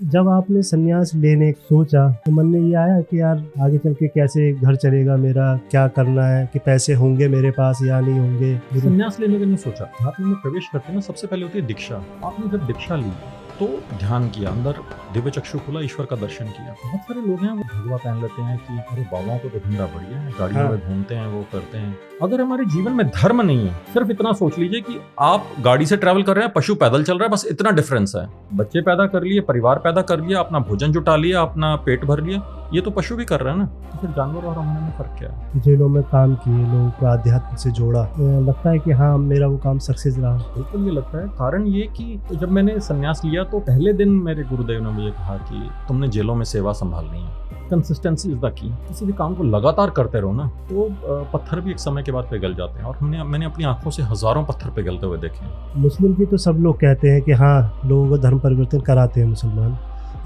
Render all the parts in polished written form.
जब आपने संन्यास लेने सोचा तो मन में ये आया कि यार आगे चल के कैसे घर चलेगा मेरा, क्या करना है, कि पैसे होंगे मेरे पास या नहीं होंगे। संन्यास लेने का नहीं सोचा। अध्यात्म में प्रवेश करते ना, सबसे पहले होती है दीक्षा। आपने जब दीक्षा ली तो ध्यान किया, अंदर दिव्य चक्षु खुला, ईश्वर का दर्शन किया। बहुत सारे लोग हैं वो भगवा पहन लेते हैं कि अरे बाबाओं को तो धंधा बढ़िया है, गाड़ियों में घूमते हैं, वो करते हैं। अगर हमारे जीवन में धर्म नहीं है, सिर्फ इतना सोच लीजिए कि आप गाड़ी से ट्रैवल कर रहे हैं, पशु पैदल चल रहा है, बस इतना डिफरेंस है। बच्चे पैदा कर लिए, परिवार पैदा कर लिया, अपना भोजन जुटा लिया, अपना पेट भर लिया, ये तो पशु भी कर रहे हैं ना। तो फिर जानवर और हमने में फर्क क्या है? जेलों में काम किए, लोगों को आध्यात्म से जोड़ा, लगता है कि हाँ मेरा वो काम सक्सेस रहा। बिल्कुल ये लगता है। कारण ये कि जब मैंने संन्यास लिया तो पहले दिन मेरे गुरुदेव ने मुझे कहा कि तुमने जेलों में सेवा संभालनी है, कंसिस्टेंसी इज द की। किसी भी काम को लगातार करते रहो ना तो पत्थर भी एक समय के बाद पिघल जाते हैं, और मैंने अपनी आंखों से हजारों पत्थर पिघलते हुए देखे। मुस्लिम की तो सब लोग कहते हैं कि हाँ लोगों को धर्म परिवर्तन कराते हैं मुसलमान।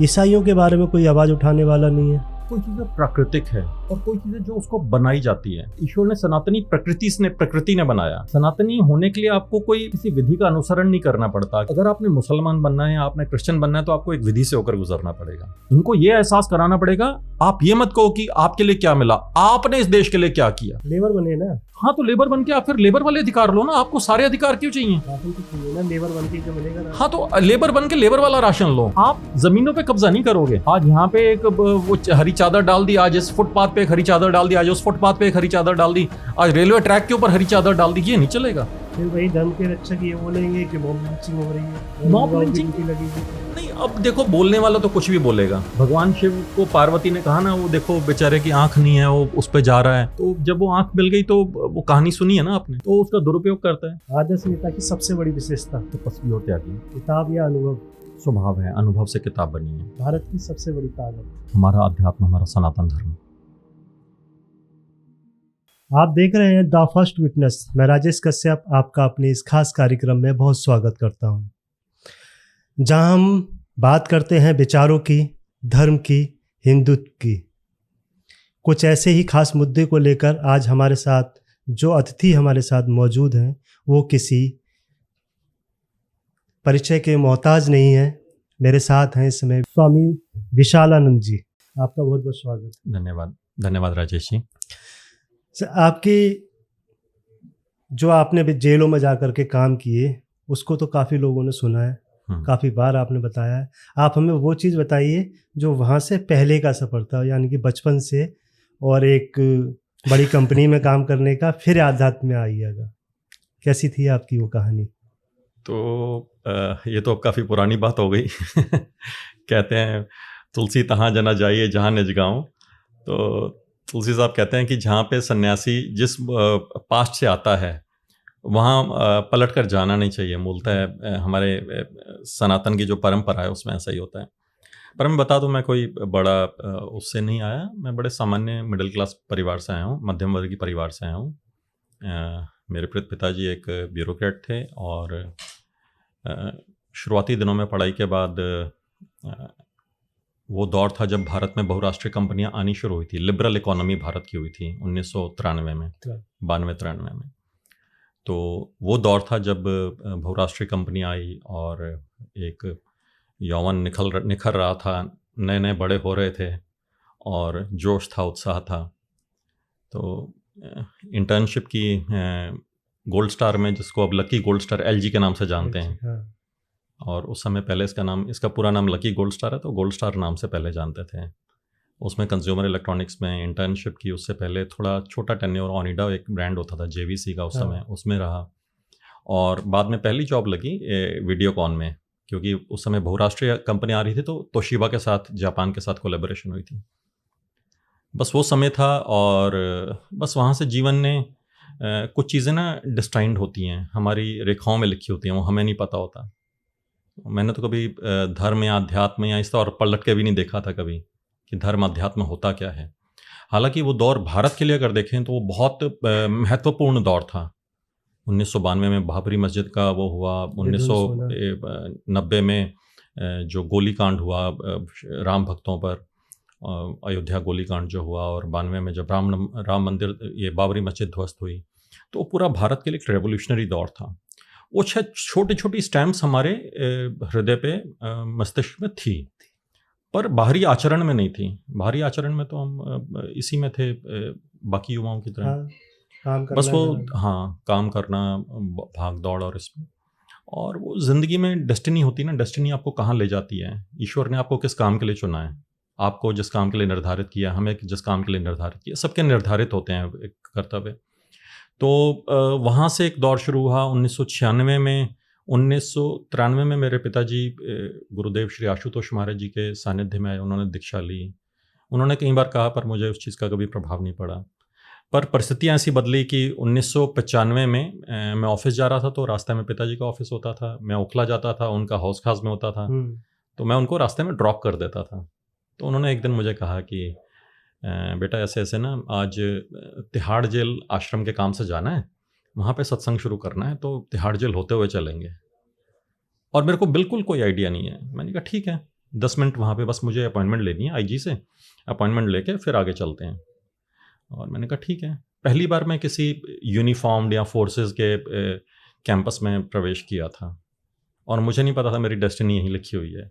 ईसाइयों के बारे में कोई आवाज उठाने वाला नहीं है। कोई चीजें प्राकृतिक है और कोई चीजें जो उसको बनाई जाती है। ईश्वर ने सनातनी प्रकृति ने बनाया। सनातनी होने के लिए आपको कोई किसी विधि का अनुसरण नहीं करना पड़ता। अगर आपने मुसलमान बनना है या आपने क्रिश्चियन बनना है तो आपको एक विधि से होकर गुजरना पड़ेगा। इनको ये एहसास कराना पड़ेगा, आप ये मत कहो कि आपके लिए क्या मिला, आपने इस देश के लिए क्या किया। लेबर बने ना। हाँ, तो लेबर बन के आप फिर लेबर वाले अधिकार लो ना। आपको सारे अधिकार क्यों चाहिए? राशन तो चाहिए ना, लेबर बन के जो मिलेगा ना। हाँ, तो लेबर बन के लेबर वाला राशन लो। आप जमीनों पे कब्जा नहीं करोगे। आज यहाँ पे एक वो हरी चादर डाल दी, आज इस फुटपाथ पे एक हरी चादर डाल दी, आज उस फुटपाथ पे एक हरी चादर डाल दी, आज रेलवे ट्रैक के ऊपर हरी चादर डाल दी, ये नहीं चलेगा। फिर वही धर्म के रक्षक ये बोलेंगे कि मॉब लिंचिंग हो रही है, मॉब लिंचिंग लगेगी। नहीं, अब देखो बोलने वाला तो कुछ भी बोलेगा। भगवान शिव को पार्वती ने कहा ना, वो देखो बेचारे की आंख नहीं है, वो उस पे जा रहा है। तो जब वो आंख मिल गई तो वो कहानी सुनी है ना आपने, तो उसका दुरुपयोग करता है। आदर्श नेता की सबसे बड़ी विशेषता तपस्वी और त्यागी। किताब या अनुभव। स्वभाव है, अनुभव से किताब बनी है। भारत की सबसे बड़ी ताकत हमारा अध्यात्म, हमारा सनातन धर्म। आप देख रहे हैं द फर्स्ट विटनेस। मैं राजेश कश्यप आपका अपने इस खास कार्यक्रम में बहुत स्वागत करता हूं, जहां हम बात करते हैं विचारों की, धर्म की, हिंदुत्व की। कुछ ऐसे ही खास मुद्दे को लेकर आज हमारे साथ जो अतिथि हमारे साथ मौजूद हैं वो किसी परिचय के मोहताज नहीं है। मेरे साथ हैं इस समय स्वामी विशालानंद जी। आपका बहुत बहुत स्वागत। धन्यवाद। धन्यवाद राजेश जी। आपकी जो आपने भी जेलों में जाकर के काम किए उसको तो काफ़ी लोगों ने सुना है, काफ़ी बार आपने बताया है। आप हमें वो चीज़ बताइए जो वहाँ से पहले का सफ़र था, यानी कि बचपन से और एक बड़ी कंपनी में काम करने का, फिर आध्यात्म में आइएगा। कैसी थी आपकी वो कहानी? तो ये तो अब काफ़ी पुरानी बात हो गई। कहते हैं तुलसी तहाँ जना जाइए जहाँ निज गाँव। तो तुलसी साहब कहते हैं कि जहाँ पे सन्यासी जिस पास्ट से आता है वहाँ पलट कर जाना नहीं चाहिए। मूलतः हमारे सनातन की जो परंपरा है उसमें ऐसा ही होता है। पर मैं बता दूं, मैं कोई बड़ा उससे नहीं आया। मैं बड़े सामान्य मिडिल क्लास परिवार से आया हूँ, मध्यम वर्गीय परिवार से आया हूँ। मेरे पिताजी एक ब्यूरोक्रेट थे और शुरुआती दिनों में पढ़ाई के बाद वो दौर था जब भारत में बहुराष्ट्रीय कंपनियां आनी शुरू हुई थी। लिबरल इकोनॉमी भारत की हुई थी 1993 में, 92-93 में। तो वो दौर था जब बहुराष्ट्रीय कंपनियां आई और एक यौवन निखर रहा था, नए नए बड़े हो रहे थे और जोश था, उत्साह था। तो इंटर्नशिप की गोल्ड स्टार में, जिसको अब लकी गोल्ड स्टार एलजी के नाम से जानते हैं, और उस समय पहले इसका पूरा नाम लकी गोल्ड स्टार है, तो गोल्ड स्टार नाम से पहले जानते थे। उसमें कंज्यूमर इलेक्ट्रॉनिक्स में इंटर्नशिप की। उससे पहले थोड़ा छोटा टेन्योर ओनिडा एक ब्रांड होता था जेवीसी का, उस समय उसमें रहा। और बाद में पहली जॉब लगी वीडियोकॉन में, क्योंकि उस समय बहुराष्ट्रीय कंपनी आ रही थी तो तोशिबा के साथ, जापान के साथ कोलैबोरेशन हुई थी। बस वो समय था और बस वहाँ से जीवन ने कुछ चीज़ें ना डिस्टाइंड होती हैं, हमारी रेखाओं में लिखी होती हैं, वो हमें नहीं पता होता। मैंने तो कभी धर्म या अध्यात्म या इस तरह पलट के भी नहीं देखा था कभी कि धर्म अध्यात्म होता क्या है। हालांकि वो दौर भारत के लिए अगर देखें तो वो बहुत महत्वपूर्ण दौर था। 1992 में बाबरी मस्जिद का वो हुआ, 1990 में जो गोलीकांड हुआ राम भक्तों पर, अयोध्या गोलीकांड जो हुआ, और 92 में जब राम मंदिर, ये बाबरी मस्जिद ध्वस्त हुई, तो पूरा भारत के लिए एक रेवोल्यूशनरी दौर था। वो छोटी छोटी स्टैम्प्स हमारे हृदय पे, मस्तिष्क में थी। पर बाहरी आचरण में नहीं थी। बाहरी आचरण में तो हम इसी में थे बाकी युवाओं की तरह। हाँ, काम करना बस वो हाँ, काम करना, भाग दौड़ और इसमें। और वो ज़िंदगी में डेस्टिनी होती है ना, डेस्टिनी आपको कहाँ ले जाती है, ईश्वर ने आपको किस काम के लिए चुना है, आपको जिस काम के लिए निर्धारित किया, हमें जिस काम के लिए निर्धारित किया, सबके निर्धारित होते हैं एक कर्तव्य। तो वहाँ से एक दौर शुरू हुआ 1996 में। 1993 में मेरे पिताजी गुरुदेव श्री आशुतोष महाराज जी के सानिध्य में आए, उन्होंने दीक्षा ली। उन्होंने कई बार कहा, पर मुझे उस चीज़ का कभी प्रभाव नहीं पड़ा। पर परिस्थितियाँ ऐसी बदली कि 1995 में मैं ऑफिस जा रहा था, तो रास्ते में पिताजी का ऑफिस होता था, मैं ओखला जाता था, उनका हौस खास में होता था, तो मैं उनको रास्ते में ड्रॉप कर देता था। तो उन्होंने एक दिन मुझे कहा कि बेटा ऐसे ऐसे ना, आज तिहाड़ जेल आश्रम के काम से जाना है, वहाँ पे सत्संग शुरू करना है, तो तिहाड़ जेल होते हुए चलेंगे। और मेरे को बिल्कुल कोई आइडिया नहीं है। मैंने कहा ठीक है, 10 मिनट वहाँ पे बस मुझे अपॉइंटमेंट लेनी है आईजी से, अपॉइंटमेंट लेके फिर आगे चलते हैं। और मैंने कहा ठीक है। पहली बार मैं किसी यूनिफॉर्म्ड या फोर्सेस के कैंपस में प्रवेश किया था, और मुझे नहीं पता था मेरी डेस्टिनी यहीं लिखी हुई है।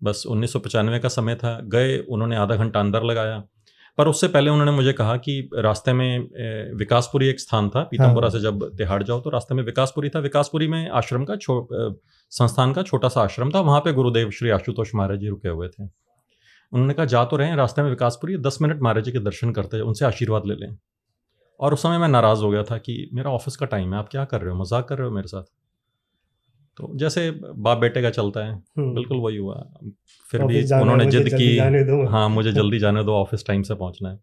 बस 1995 का समय था, गए, उन्होंने आधा घंटा अंदर लगाया, पर उससे पहले उन्होंने मुझे कहा कि रास्ते में विकासपुरी एक स्थान था, पीतमपुरा से जब तिहाड़ जाओ तो रास्ते में विकासपुरी था। विकासपुरी में आश्रम का संस्थान का छोटा सा आश्रम था, वहाँ पे गुरुदेव श्री आशुतोष महाराज जी रुके हुए थे। उन्होंने कहा जा तो रहे हैं, रास्ते में विकासपुरी, 10 मिनट महाराज जी के दर्शन करते, उनसे आशीर्वाद ले लें। और उस समय मैं नाराज़ हो गया था कि मेरा ऑफिस का टाइम है, आप क्या कर रहे हो, मजाक कर रहे हो मेरे साथ। तो जैसे बाप बेटे का चलता है, बिल्कुल वही हुआ। फिर भी उन्होंने जिद की, हाँ मुझे जल्दी जाने दो, ऑफिस टाइम से पहुंचना है।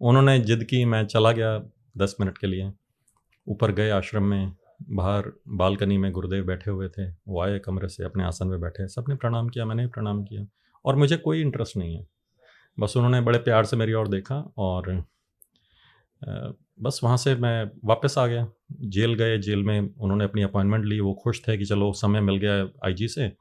उन्होंने जिद की, मैं चला गया 10 मिनट के लिए। ऊपर गए आश्रम में, बाहर बालकनी में गुरुदेव बैठे हुए थे, वो आए कमरे से, अपने आसन में बैठे, सबने प्रणाम किया, मैंने भी प्रणाम किया, और मुझे कोई इंटरेस्ट नहीं है। बस उन्होंने बड़े प्यार से मेरी ओर देखा, और बस वहाँ से मैं वापस आ गया। जेल गए, जेल में उन्होंने अपनी अपॉइंटमेंट ली, वो खुश थे कि चलो समय मिल गया आईजी से,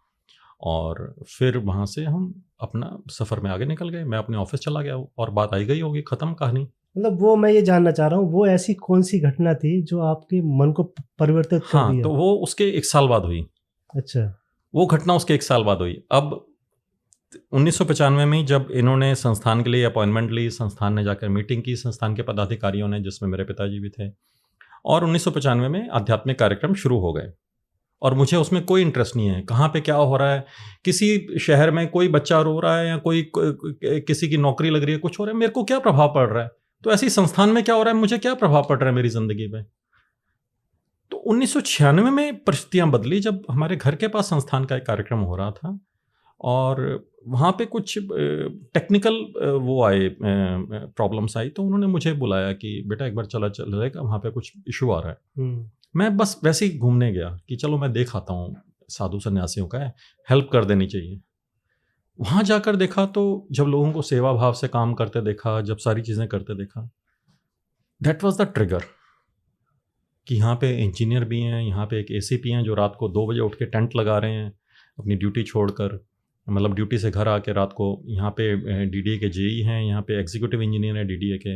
और फिर वहाँ से हम अपना सफ़र में आगे निकल गए। मैं अपने ऑफिस चला गया, और बात आई गई होगी, ख़त्म कहानी। मतलब वो मैं ये जानना चाह रहा हूँ, वो ऐसी कौन सी घटना थी जो आपके मन को परिवर्तित कर दिया? तो वो उसके 1 साल बाद हुई। अच्छा। वो घटना उसके 1 साल बाद हुई। अब 1995 में जब इन्होंने संस्थान के लिए अपॉइंटमेंट ली, संस्थान ने जाकर मीटिंग की, संस्थान के पदाधिकारियों ने, जिसमें मेरे पिताजी भी थे, और 1995 में आध्यात्मिक कार्यक्रम शुरू हो गए। और मुझे उसमें कोई इंटरेस्ट नहीं है, कहाँ पे क्या हो रहा है, किसी शहर में कोई बच्चा रो रहा है या कोई किसी की नौकरी लग रही है, कुछ हो रहा है, मेरे को क्या प्रभाव पड़ रहा है। तो ऐसी संस्थान में क्या हो रहा है, मुझे क्या प्रभाव पड़ रहा है मेरी ज़िंदगी में। तो 1996 में परिस्थितियाँ बदली, जब हमारे घर के पास संस्थान का एक कार्यक्रम हो रहा था, और वहाँ पे कुछ टेक्निकल वो आए, प्रॉब्लम्स आई। तो उन्होंने मुझे बुलाया कि बेटा एक बार चलेगा, वहाँ पे कुछ इशू आ रहा है। मैं बस वैसे ही घूमने गया कि चलो मैं देख आता हूँ, साधु सन्यासियों का है, हेल्प कर देनी चाहिए। वहाँ जाकर देखा तो जब लोगों को सेवा भाव से काम करते देखा, जब सारी चीज़ें करते देखा, दैट वाज द ट्रिगर कि यहाँ पे इंजीनियर भी हैं, यहाँ पे एक एसीपी हैं जो रात को 2 बजे उठ के टेंट लगा रहे हैं अपनी ड्यूटी छोड़कर, मतलब ड्यूटी से घर आके रात को। यहाँ पे डीडीए के जेई हैं, यहाँ पे एग्जीक्यूटिव इंजीनियर हैं डीडीए के,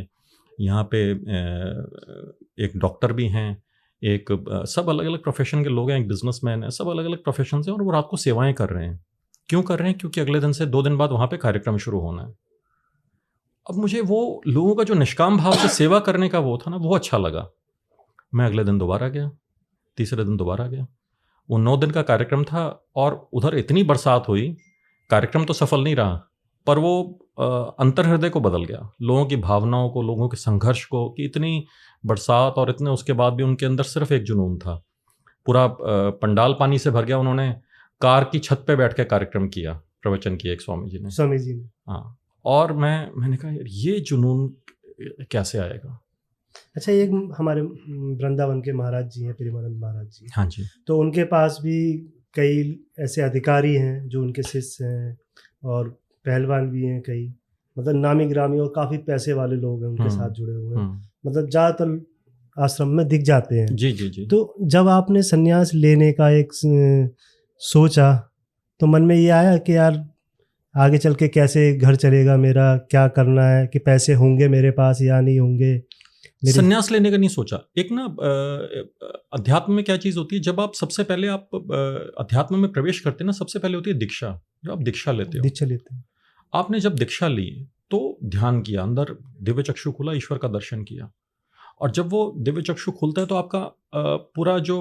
यहाँ पे एक डॉक्टर भी हैं, एक सब अलग अलग प्रोफेशन के लोग हैं, एक बिजनेसमैन है, सब अलग अलग प्रोफेशन से, और वो रात को सेवाएं कर रहे हैं। क्यों कर रहे हैं? क्योंकि अगले दिन से 2 दिन बाद वहाँ पे कार्यक्रम शुरू होना है। अब मुझे वो लोगों का जो निष्काम भाव से सेवा करने का वो था ना, वो अच्छा लगा। मैं अगले दिन दोबारा गया, तीसरे दिन दोबारा गया। वो 9 दिन का कार्यक्रम था, और उधर इतनी बरसात हुई, कार्यक्रम तो सफल नहीं रहा, पर वो अंतर हृदय को बदल गया, लोगों की भावनाओं को, लोगों के संघर्ष को, कि इतनी बरसात और इतने उसके बाद भी उनके अंदर सिर्फ एक जुनून था। पूरा पंडाल पानी से भर गया, उन्होंने कार की छत पे बैठ के कार्यक्रम किया, प्रवचन किया एक स्वामी जी ने। हाँ, और मैंने कहा यार ये जुनून कैसे आएगा। अच्छा, एक हमारे वृंदावन के महाराज जी हैं, प्रेमानंद महाराज जी। हाँ जी। तो उनके पास भी कई ऐसे अधिकारी हैं जो उनके शिष्य हैं, और पहलवान भी हैं कई, मतलब नामी ग्रामी और काफ़ी पैसे वाले लोग हैं उनके साथ जुड़े हुए हैं, मतलब ज़्यादातर आश्रम में दिख जाते हैं। जी जी जी। तो जब आपने संन्यास लेने का एक सोचा, तो मन में ये आया कि यार आगे चल के कैसे घर चलेगा मेरा, क्या करना है, कि पैसे होंगे मेरे पास या नहीं होंगे। संन्यास लेने का नहीं सोचा। एक ना अध्यात्म में क्या चीज़ होती है, जब आप सबसे पहले आप अध्यात्म में प्रवेश करते हैं ना, सबसे पहले होती है दीक्षा। जब आप दीक्षा लेते हो, आपने जब दीक्षा ली तो ध्यान किया, अंदर दिव्य चक्षु खुला, ईश्वर का दर्शन किया, और जब वो दिव्य चक्षु खुलता है तो आपका पूरा जो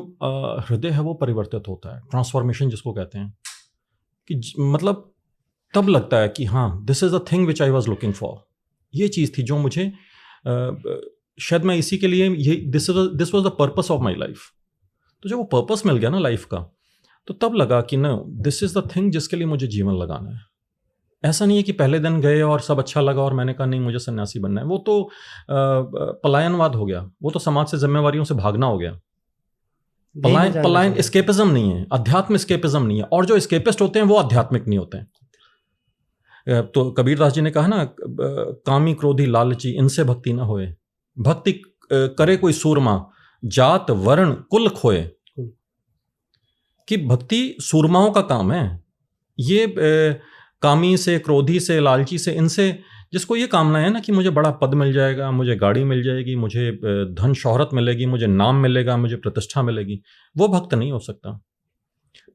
हृदय है वो परिवर्तित होता है, ट्रांसफॉर्मेशन जिसको कहते हैं, कि मतलब तब लगता है कि हाँ, this is the thing which I was looking for. ये चीज़ थी जो मुझे शायद मैं इसी के लिए, ये this was the purpose of my life. तो जब वो पर्पस मिल गया ना लाइफ का, तो तब लगा कि न, दिस इज़ द थिंग जिसके लिए मुझे जीवन लगाना है। ऐसा नहीं है कि पहले दिन गए और सब अच्छा लगा और मैंने कहा नहीं मुझे सन्यासी बनना है। वो तो पलायनवाद हो गया, वो तो समाज से जिम्मेवारियों से भागना हो गया। पलायन एस्केपिज्म नहीं है, अध्यात्म एस्केपिज्म नहीं है, और जो एस्केपिस्ट होते हैं वो आध्यात्मिक नहीं होते हैं। तो कबीरदास जी ने कहा ना, कामी क्रोधी लालची इनसे भक्ति ना होए, भक्ति करे कोई सूरमा, जात वर्ण कुल खोए। कि भक्ति सूरमाओं का काम है। ये कामी से, क्रोधी से, लालची से, इनसे जिसको ये कामना है ना कि मुझे बड़ा पद मिल जाएगा, मुझे गाड़ी मिल जाएगी, मुझे धन शोहरत मिलेगी, मुझे नाम मिलेगा, मुझे प्रतिष्ठा मिलेगी, वो भक्त नहीं हो सकता।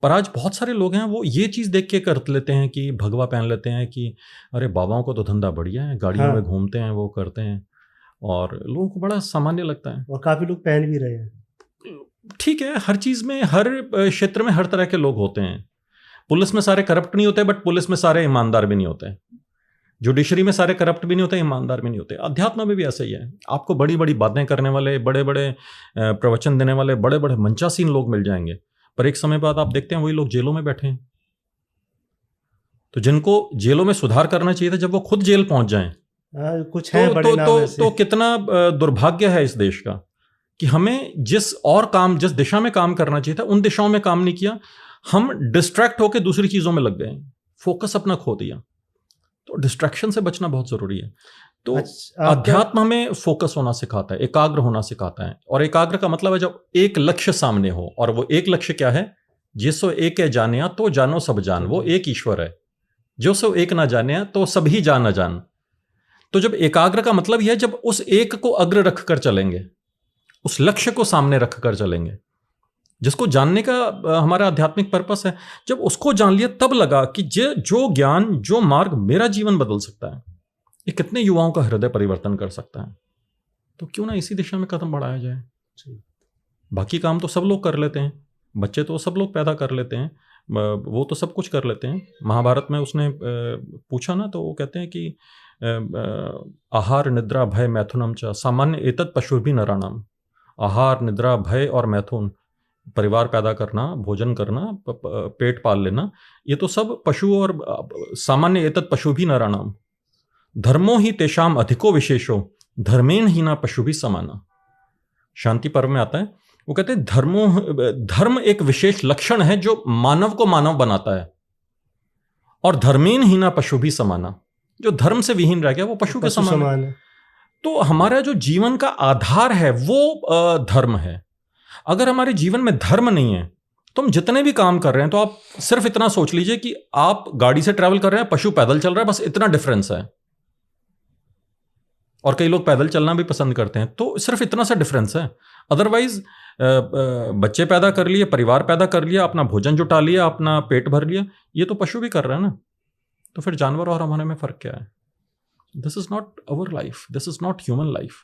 पर आज बहुत सारे लोग हैं वो ये चीज़ देख के कर लेते हैं कि भगवा पहन लेते हैं कि अरे बाबाओं को तो धंधा बढ़िया है, गाड़ियों में घूमते हैं, वो करते हैं, और लोगों को बड़ा सामान्य लगता है। और काफ़ी लोग पहन भी रहे हैं। ठीक है, हर चीज़ में, हर क्षेत्र में हर तरह के लोग होते हैं। पुलिस में सारे करप्ट नहीं होते, बट पुलिस में सारे ईमानदार भी नहीं होते। जुडिशरी में सारे करप्ट भी नहीं होते, ईमानदार भी नहीं होते। अध्यात्म में भी ऐसा ही है। आपको बड़ी बड़ी बातें करने वाले, बड़े बड़े प्रवचन देने वाले, बड़े बड़े मंचासीन लोग मिल जाएंगे, पर एक समय बाद आप देखते हैं वही लोग जेलों में बैठे हैं। तो जिनको जेलों में सुधार करना चाहिए था, जब वो खुद जेल पहुंच जाएं, कुछ है बड़े नाम ऐसे। तो कितना दुर्भाग्य है इस देश का कि हमें जिस दिशा में काम करना चाहिए था उन दिशाओं में काम नहीं किया। हम डिस्ट्रैक्ट होकर दूसरी चीजों में लग गए, फोकस अपना खो दिया। तो डिस्ट्रैक्शन से बचना बहुत जरूरी है। तो अध्यात्म हमें फोकस होना सिखाता है, एकाग्र होना सिखाता है। और एकाग्र का मतलब है जब एक लक्ष्य सामने हो, और वो एक लक्ष्य क्या है? जिसो एक है जानिया तो जानो सब जान। वो एक ईश्वर है, जो सो एक ना जानिया तो सभी जान न जान। तो जब एकाग्र का मतलब यह है जब उस एक को अग्र रख कर चलेंगे, उस लक्ष्य को सामने रख कर चलेंगे, जिसको जानने का हमारा आध्यात्मिक पर्पस है। जब उसको जान लिया तब लगा कि जो ज्ञान, जो मार्ग मेरा जीवन बदल सकता है, ये कितने युवाओं का हृदय परिवर्तन कर सकता है। तो क्यों ना इसी दिशा में कदम बढ़ाया जाए। बाकी काम तो सब लोग कर लेते हैं, बच्चे तो सब लोग पैदा कर लेते हैं, वो तो सब कुछ कर लेते हैं। महाभारत में उसने पूछा ना, तो वो कहते हैं कि आहार निद्रा भय मैथुनम च सामान्य एतत् पशुर्भि नराणाम। आहार, निद्रा, भय और मैथुन, परिवार पैदा करना, भोजन करना, पेट पाल लेना, ये तो सब पशु और सामान्य एतत् पशु भी नराणाम। धर्मो ही तेषाम अधिको विशेषो धर्मेन ही ना पशु भी समाना। शांति पर्व में आता है, वो कहते हैं धर्म एक विशेष लक्षण है जो मानव को मानव बनाता है, और धर्मेन ही ना पशु भी समाना। जो धर्म से विहीन रह गया वो पशु के समान है। तो हमारा जो जीवन का आधार है वो धर्म है। अगर हमारे जीवन में धर्म नहीं है तो हम जितने भी काम कर रहे हैं, तो आप सिर्फ इतना सोच लीजिए कि आप गाड़ी से ट्रैवल कर रहे हैं, पशु पैदल चल रहा है, बस इतना डिफरेंस है। और कई लोग पैदल चलना भी पसंद करते हैं, तो सिर्फ इतना सा डिफरेंस है। अदरवाइज बच्चे पैदा कर लिए, परिवार पैदा कर लिया, अपना भोजन जुटा लिया, अपना पेट भर लिया, ये तो पशु भी कर रहे हैं ना। तो फिर जानवर और हमारे में फर्क क्या है? This is not our life, this is not human life.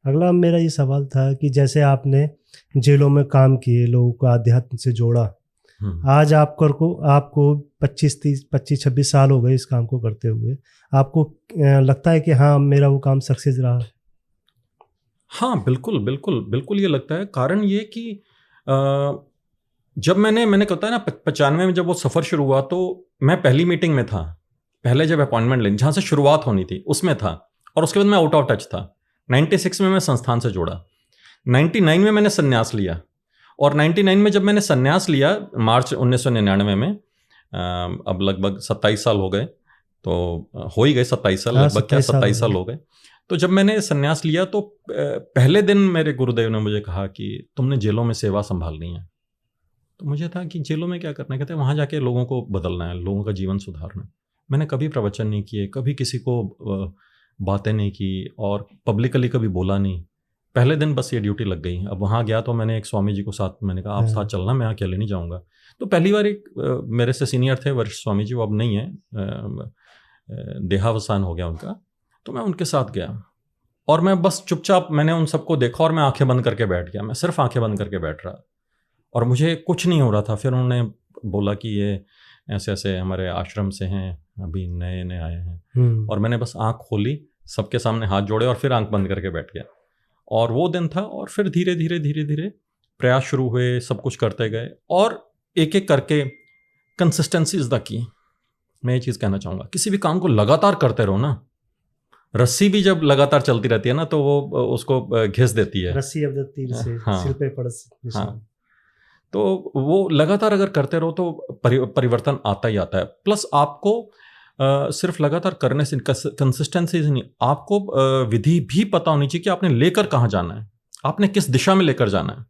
अगला मेरा ये सवाल था कि जैसे आपने जेलों में काम किए, लोगों को आध्यात्म से जोड़ा, आज आपको 25-26 साल हो गए इस काम को करते हुए, आपको लगता है कि हाँ मेरा वो काम सक्सेस रहा? हाँ बिल्कुल बिल्कुल बिल्कुल, ये लगता है। कारण ये कि जब मैंने कहता है ना 95 में जब वो सफ़र शुरू हुआ, तो मैं पहली मीटिंग में था, पहले जब अपॉइंटमेंट लेनी जहाँ से शुरुआत होनी थी उसमें था, और उसके बाद मैं आउट ऑफ टच था। 96 में मैं संस्थान से जोड़ा, 99 में मैंने संन्यास लिया, और 99 में जब मैंने संन्यास लिया मार्च 1999 में, अब लगभग 27 साल हो गए, तो हो ही गए 27 साल, लगभग क्या 27 साल हो गए। तो जब मैंने संन्यास लिया तो पहले दिन मेरे गुरुदेव ने मुझे कहा कि तुमने जेलों में सेवा संभालनी है। तो मुझे था कि जेलों में क्या करना है? कहते हैं वहाँ जाके लोगों को बदलना है, लोगों का जीवन सुधारना। मैंने कभी प्रवचन नहीं किए, कभी किसी को बातें नहीं की, और पब्लिकली कभी बोला नहीं। पहले दिन बस ये ड्यूटी लग गई। अब वहाँ गया तो मैंने एक स्वामी जी को साथ, मैंने कहा आप साथ चलना, मैं अकेले नहीं जाऊँगा। तो पहली बार एक मेरे से सीनियर थे वरिष्ठ स्वामी जी, वो अब नहीं है, देहावसान हो गया उनका, तो मैं उनके साथ गया और मैं बस चुपचाप मैंने उन सबको देखा और मैं आंखें बंद करके बैठ गया। मैं सिर्फ आंखें बंद करके बैठ रहा और मुझे कुछ नहीं हो रहा था। फिर उन्होंने बोला कि ये ऐसे ऐसे हमारे आश्रम से हैं, अभी नए नए आए हैं। और मैंने बस आंख खोली, सबके सामने हाथ जोड़े और फिर आंख बंद करके बैठ गया। और वो दिन था और फिर धीरे धीरे धीरे धीरे प्रयास शुरू हुए, सब कुछ करते गए और एक एक करके कंसिस्टेंसी इज द की। मैं ये चीज़ कहना चाहूँगा, किसी भी काम को लगातार करते रहो ना। रस्सी भी जब लगातार चलती रहती है ना तो वो उसको घिस देती है। रस्सी अब तीर से हाँ, सिर पे पड़। हाँ, तो वो लगातार अगर करते रहो तो परिवर्तन आता ही आता है। प्लस आपको सिर्फ लगातार करने से कंसिस्टेंसी नहीं, आपको विधि भी पता होनी चाहिए कि आपने लेकर कहाँ जाना है, आपने किस दिशा में लेकर जाना है।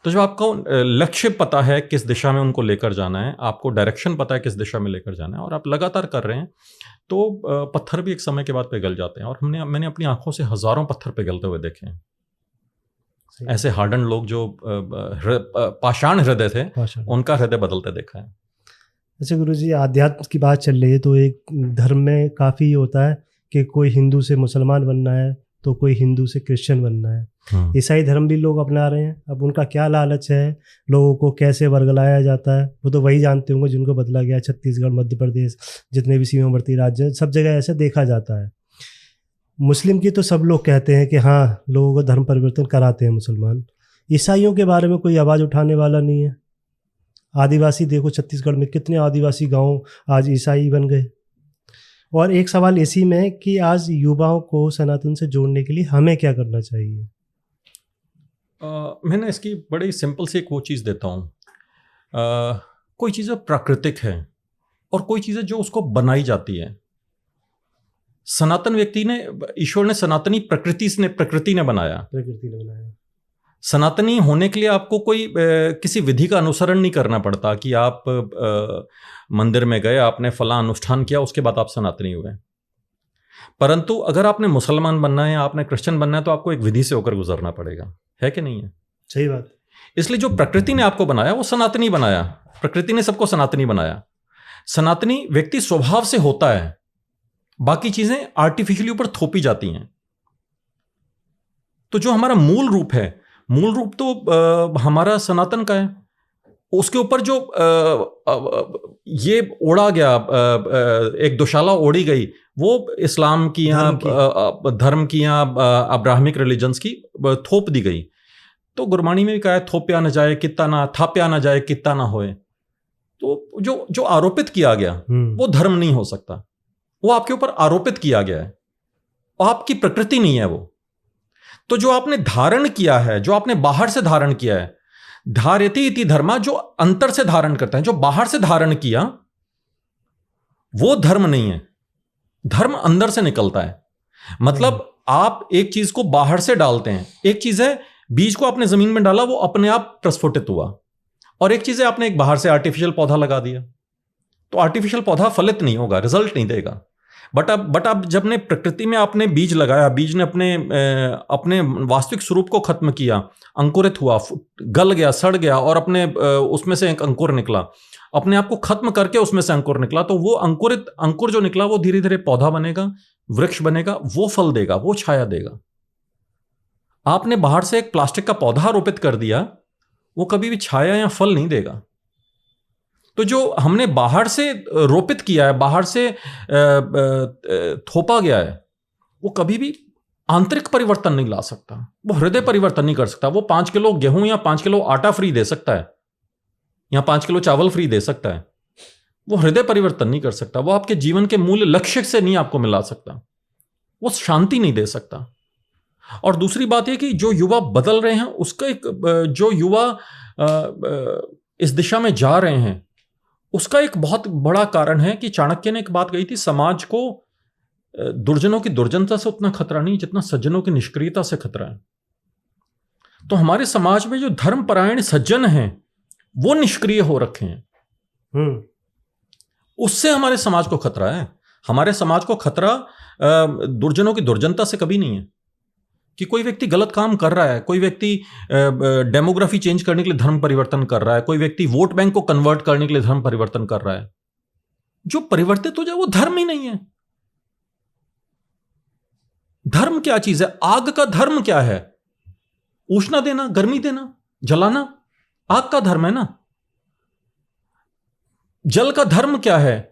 तो जब आपको लक्ष्य पता है किस दिशा में उनको लेकर जाना है, आपको डायरेक्शन पता है किस दिशा में लेकर जाना है और आप लगातार कर रहे हैं, तो पत्थर भी एक समय के बाद पिघल जाते हैं। और मैंने अपनी आंखों से हजारों पत्थर पिघलते हुए देखे हैं। ऐसे हार्डन लोग जो पाषाण हृदय थे, उनका हृदय बदलते देखा है। अच्छा गुरुजी, आध्यात्म की बात चल रही है तो एक धर्म में काफ़ी होता है कि कोई हिंदू से मुसलमान बनना है तो कोई हिंदू से क्रिश्चियन बनना है। ईसाई धर्म भी लोग अपना रहे हैं। अब उनका क्या लालच है, लोगों को कैसे वर्गलाया जाता है, वो तो वही जानते होंगे जिनको बदला गया। छत्तीसगढ़, मध्य प्रदेश, जितने भी सीमावर्ती राज्य, सब जगह ऐसे देखा जाता है। मुस्लिम की तो सब लोग कहते हैं कि हाँ, लोगों को धर्म परिवर्तन कराते हैं मुसलमान। ईसाइयों के बारे में कोई आवाज़ उठाने वाला नहीं है। आदिवासी देखो, छत्तीसगढ़ में कितने आदिवासी गांव आज ईसाई बन गए। और एक सवाल इसी में है कि आज युवाओं को सनातन से जोड़ने के लिए हमें क्या करना चाहिए? मैंने इसकी बड़ी सिंपल सी एक वो चीज़ देता हूँ। कोई चीज़ें प्राकृतिक है और कोई चीज़ें जो उसको बनाई जाती है। सनातन व्यक्ति ने, ईश्वर ने सनातनी प्रकृति ने बनाया। सनातनी होने के लिए आपको कोई किसी विधि का अनुसरण नहीं करना पड़ता कि आप मंदिर में गए, आपने फला अनुष्ठान किया, उसके बाद आप सनातनी हुए। परंतु अगर आपने मुसलमान बनना है, आपने क्रिश्चियन बनना है, तो आपको एक विधि से होकर गुजरना पड़ेगा, है कि नहीं है? सही बात। इसलिए जो प्रकृति ने आपको बनाया वो सनातनी बनाया। प्रकृति ने सबको सनातनी बनाया। सनातनी व्यक्ति स्वभाव से होता है, बाकी चीजें आर्टिफिशियली ऊपर थोपी जाती हैं। तो जो हमारा मूल रूप है, मूल रूप तो हमारा सनातन का है। उसके ऊपर जो ये ओढ़ा गया, एक दुशाला ओढ़ी गई, वो इस्लाम की या धर्म की या अब्राहमिक रिलीजन्स की थोप दी गई। तो गुरबाणी में भी कहा है, थोप्या न जाए कित्ता ना, थाप्या न जाए कित्ता ना होए। तो जो आरोपित किया गया वो धर्म नहीं हो सकता, वो आपके ऊपर आरोपित किया गया है, आपकी प्रकृति नहीं है वो। तो जो आपने धारण किया है, जो आपने बाहर से धारण किया है, धार्यति इति धर्मा, जो अंतर से धारण करता है, जो बाहर से धारण किया वो धर्म नहीं है। धर्म अंदर से निकलता है। मतलब आप एक चीज को बाहर से डालते हैं। एक चीज है बीज को आपने जमीन में डाला, वो अपने आप प्रस्फुटित हुआ, और एक चीज है आपने एक बाहर से आर्टिफिशियल पौधा लगा दिया, तो आर्टिफिशियल पौधा फलित नहीं होगा, रिजल्ट नहीं देगा। बट अब जब ने प्रकृति में आपने बीज लगाया, बीज ने अपने वास्तविक स्वरूप को खत्म किया, अंकुरित हुआ, गल गया, सड़ गया, और अपने उसमें से एक अंकुर निकला, अपने आप को खत्म करके उसमें से अंकुर निकला। तो वो अंकुर जो निकला वो धीरे धीरे पौधा बनेगा, वृक्ष बनेगा, वो फल देगा, वो छाया देगा। आपने बाहर से एक प्लास्टिक का पौधा रोपित कर दिया, वो कभी भी छाया या फल नहीं देगा। तो जो हमने बाहर से रोपित किया है, बाहर से थोपा गया है, वो कभी भी आंतरिक परिवर्तन नहीं ला सकता, वो हृदय परिवर्तन नहीं कर सकता। वो 5 किलो गेहूं या 5 किलो आटा फ्री दे सकता है, या 5 किलो चावल फ्री दे सकता है, वो हृदय परिवर्तन नहीं कर सकता। वो आपके जीवन के मूल लक्ष्य से नहीं आपको मिला सकता, वो शांति नहीं दे सकता। और दूसरी बात यह कि जो युवा बदल रहे हैं, उसका एक, जो युवा इस दिशा में जा रहे हैं, उसका एक बहुत बड़ा कारण है कि चाणक्य ने एक बात कही थी, समाज को दुर्जनों की दुर्जनता से उतना खतरा नहीं जितना सज्जनों की निष्क्रियता से खतरा है। तो हमारे समाज में जो धर्मपरायण सज्जन हैं वो निष्क्रिय हो रखे हैं, उससे हमारे समाज को खतरा है। हमारे समाज को खतरा दुर्जनों की दुर्जनता से कभी नहीं है कि कोई व्यक्ति गलत काम कर रहा है, कोई व्यक्ति डेमोग्राफी चेंज करने के लिए धर्म परिवर्तन कर रहा है, कोई व्यक्ति वोट बैंक को कन्वर्ट करने के लिए धर्म परिवर्तन कर रहा है। जो परिवर्तित हो जाए वो धर्म ही नहीं है। धर्म क्या चीज है? आग का धर्म क्या है? उष्णा देना, गर्मी देना, जलाना, आग का धर्म है ना। जल का धर्म क्या है?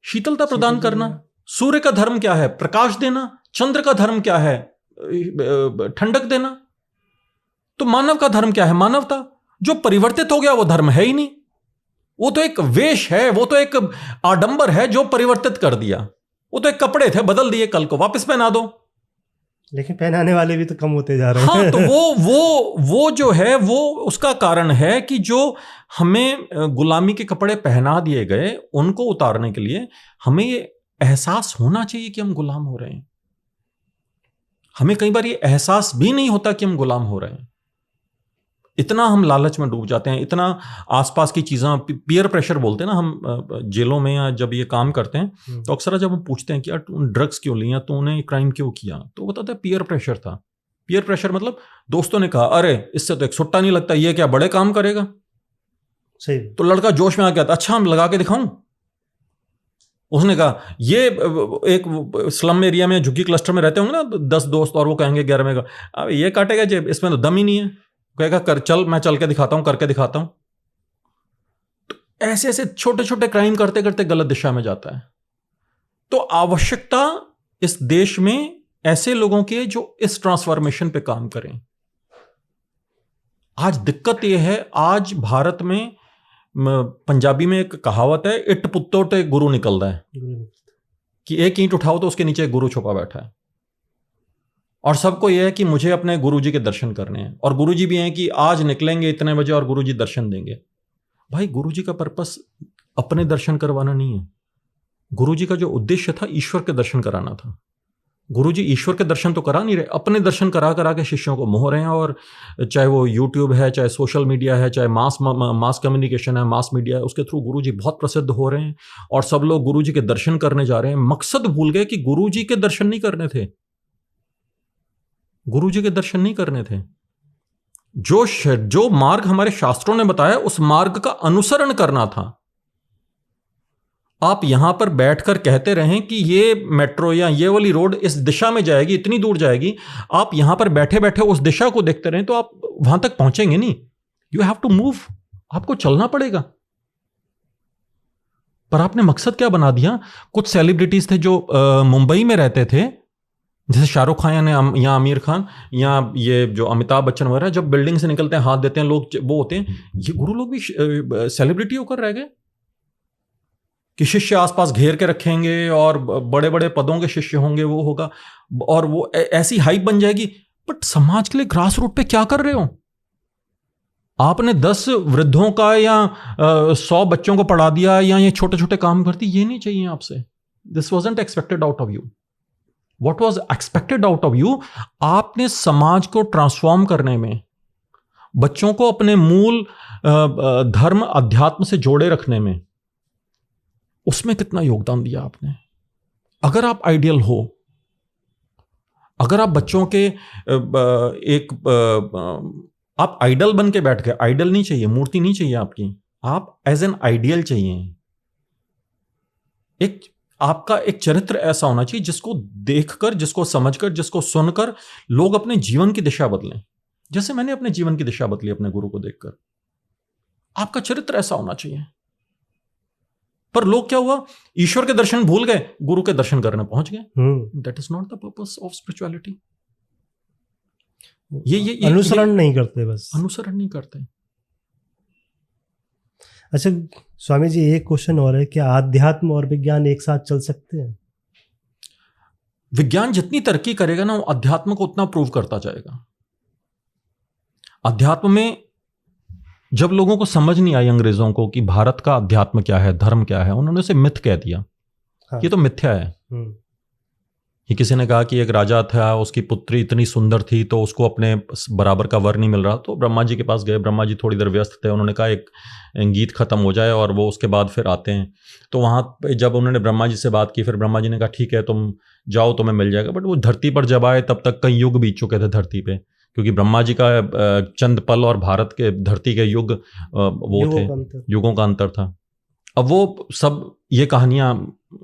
शीतलता प्रदान करना। सूर्य का धर्म क्या है? प्रकाश देना। चंद्र का धर्म क्या है? ठंडक देना। तो मानव का धर्म क्या है? मानवता। जो परिवर्तित हो गया वो धर्म है ही नहीं, वो तो एक वेश है, वो तो एक आडंबर है जो परिवर्तित कर दिया। वो तो एक कपड़े थे, बदल दिए, कल को वापस पहना दो। लेकिन पहनाने वाले भी तो कम होते जा रहे हैं। हाँ, तो वो जो है वो उसका कारण है कि जो हमें गुलामी के कपड़े पहना दिए गए उनको उतारने के लिए हमें ये एहसास होना चाहिए कि हम गुलाम हो रहे हैं। हमें कई बार ये एहसास भी नहीं होता कि हम गुलाम हो रहे हैं। इतना हम लालच में डूब जाते हैं, इतना आसपास की चीज़ें, पीयर प्रेशर बोलते हैं ना हम जेलों में या जब ये काम करते हैं तो अक्सर जब हम पूछते हैं कि यार तूने ड्रग्स क्यों लिया, तूने क्राइम क्यों किया, तो बताता है पीयर प्रेशर था। पीयर प्रेशर मतलब दोस्तों ने कहा अरे इससे तो एक सुट्टा नहीं लगता, ये क्या बड़े काम करेगा। सही। तो लड़का जोश में आ गया, अच्छा हम लगा के दिखाऊं। उसने कहा ये एक स्लम एरिया में झुग्गी क्लस्टर में रहते होंगे ना 10 दोस्त, और वो कहेंगे 11वें का अब ये काटेगा जेब, इसमें तो दम ही नहीं है। कहेगा कर चल, मैं चल के दिखाता हूं, करके दिखाता हूं। तो ऐसे ऐसे छोटे छोटे क्राइम करते करते गलत दिशा में जाता है। तो आवश्यकता इस देश में ऐसे लोगों की है जो इस ट्रांसफॉर्मेशन पे काम करें। आज दिक्कत यह है, आज भारत में पंजाबी में एक कहावत है, इट पुत्तो ते गुरु निकलता है, कि एक ईंट उठाओ तो उसके नीचे एक गुरु छुपा बैठा है। और सबको यह है कि मुझे अपने गुरुजी के दर्शन करने हैं, और गुरुजी भी हैं कि आज निकलेंगे इतने बजे और गुरुजी दर्शन देंगे। भाई गुरुजी का पर्पस अपने दर्शन करवाना नहीं है। गुरुजी का जो उद्देश्य था ईश्वर के दर्शन कराना था। गुरुजी ईश्वर के दर्शन तो करा नहीं रहे, अपने दर्शन करा करा के शिष्यों को मोह रहे हैं। और चाहे वो यूट्यूब है, चाहे सोशल मीडिया है, चाहे मास कम्युनिकेशन है, मास मीडिया है, उसके थ्रू गुरुजी बहुत प्रसिद्ध हो रहे हैं और सब लोग गुरुजी के दर्शन करने जा रहे हैं। मकसद भूल गए कि गुरुजी के दर्शन नहीं करने थे, गुरुजी के दर्शन नहीं करने थे। जो मार्ग हमारे शास्त्रों ने बताया उस मार्ग का अनुसरण करना था। आप यहां पर बैठकर कहते रहें कि ये मेट्रो या ये वाली रोड इस दिशा में जाएगी, इतनी दूर जाएगी, आप यहां पर बैठे बैठे उस दिशा को देखते रहें तो आप वहां तक पहुंचेंगे नहीं। यू हैव टू मूव, आपको चलना पड़ेगा। पर आपने मकसद क्या बना दिया? कुछ सेलिब्रिटीज थे जो मुंबई में रहते थे, जैसे शाहरुख खान या आमिर खान या ये जो अमिताभ बच्चन वगैरह, जब बिल्डिंग से निकलते हैं हाथ देते हैं लोग, वो होते हैं। ये गुरु लोग भी सेलिब्रिटी होकर रह गए कि शिष्य आसपास घेर के रखेंगे और बड़े बड़े पदों के शिष्य होंगे, वो होगा और वो ऐसी हाइप बन जाएगी। बट समाज के लिए ग्रास रूट पे क्या कर रहे हो? आपने 10 वृद्धों का या 100 बच्चों को पढ़ा दिया या ये छोटे छोटे काम करती, ये नहीं चाहिए आपसे। This wasn't expected out of you. What was expected out of you? आपने समाज को ट्रांसफॉर्म करने में, बच्चों को अपने मूल धर्म अध्यात्म से जोड़े रखने में, उसमें कितना योगदान दिया आपने। अगर आप आइडियल हो, अगर आप बच्चों के आप आइडल बन के बैठ गए, आइडल नहीं चाहिए, मूर्ति नहीं चाहिए आपकी, आप एज एन आइडियल चाहिए। आपका एक चरित्र ऐसा होना चाहिए जिसको देखकर, जिसको समझकर, जिसको सुनकर लोग अपने जीवन की दिशा बदलें। जैसे मैंने अपने जीवन की दिशा बदली अपने गुरु को देखकर। आपका चरित्र ऐसा होना चाहिए। पर लोग क्या हुआ, ईश्वर के दर्शन भूल गए, गुरु के दर्शन करने पहुंच गए। That is not the purpose of spirituality. ये अनुसरण नहीं करते, बस अनुसरण नहीं करते। अच्छा स्वामी जी, एक क्वेश्चन और है, क्या आध्यात्म और विज्ञान एक साथ चल सकते हैं? विज्ञान जितनी तरक्की करेगा ना, वो अध्यात्म को उतना प्रूव करता जाएगा। अध्यात्म में जब लोगों को समझ नहीं आई, अंग्रेजों को, कि भारत का अध्यात्म क्या है, धर्म क्या है, उन्होंने उसे मिथ कह दिया। हाँ। ये तो मिथ्या है। कि किसी ने कहा कि एक राजा था, उसकी पुत्री इतनी सुंदर थी तो उसको अपने बराबर का वर नहीं मिल रहा, तो ब्रह्मा जी के पास गए। ब्रह्मा जी थोड़ी देर व्यस्त थे, उन्होंने कहा एक गीत खत्म हो जाए और वो उसके बाद फिर आते हैं। तो वहाँ पे जब उन्होंने ब्रह्मा जी से बात की, फिर ब्रह्मा जी ने कहा ठीक है तुम जाओ, तुम्हें मिल जाएगा। बट वो धरती पर जब आए तब तक कई युग बीत चुके थे धरती पे, क्योंकि ब्रह्मा जी का चंद पल और भारत के धरती के युग वो थे, युगों का अंतर था। अब वो सब ये कहानियां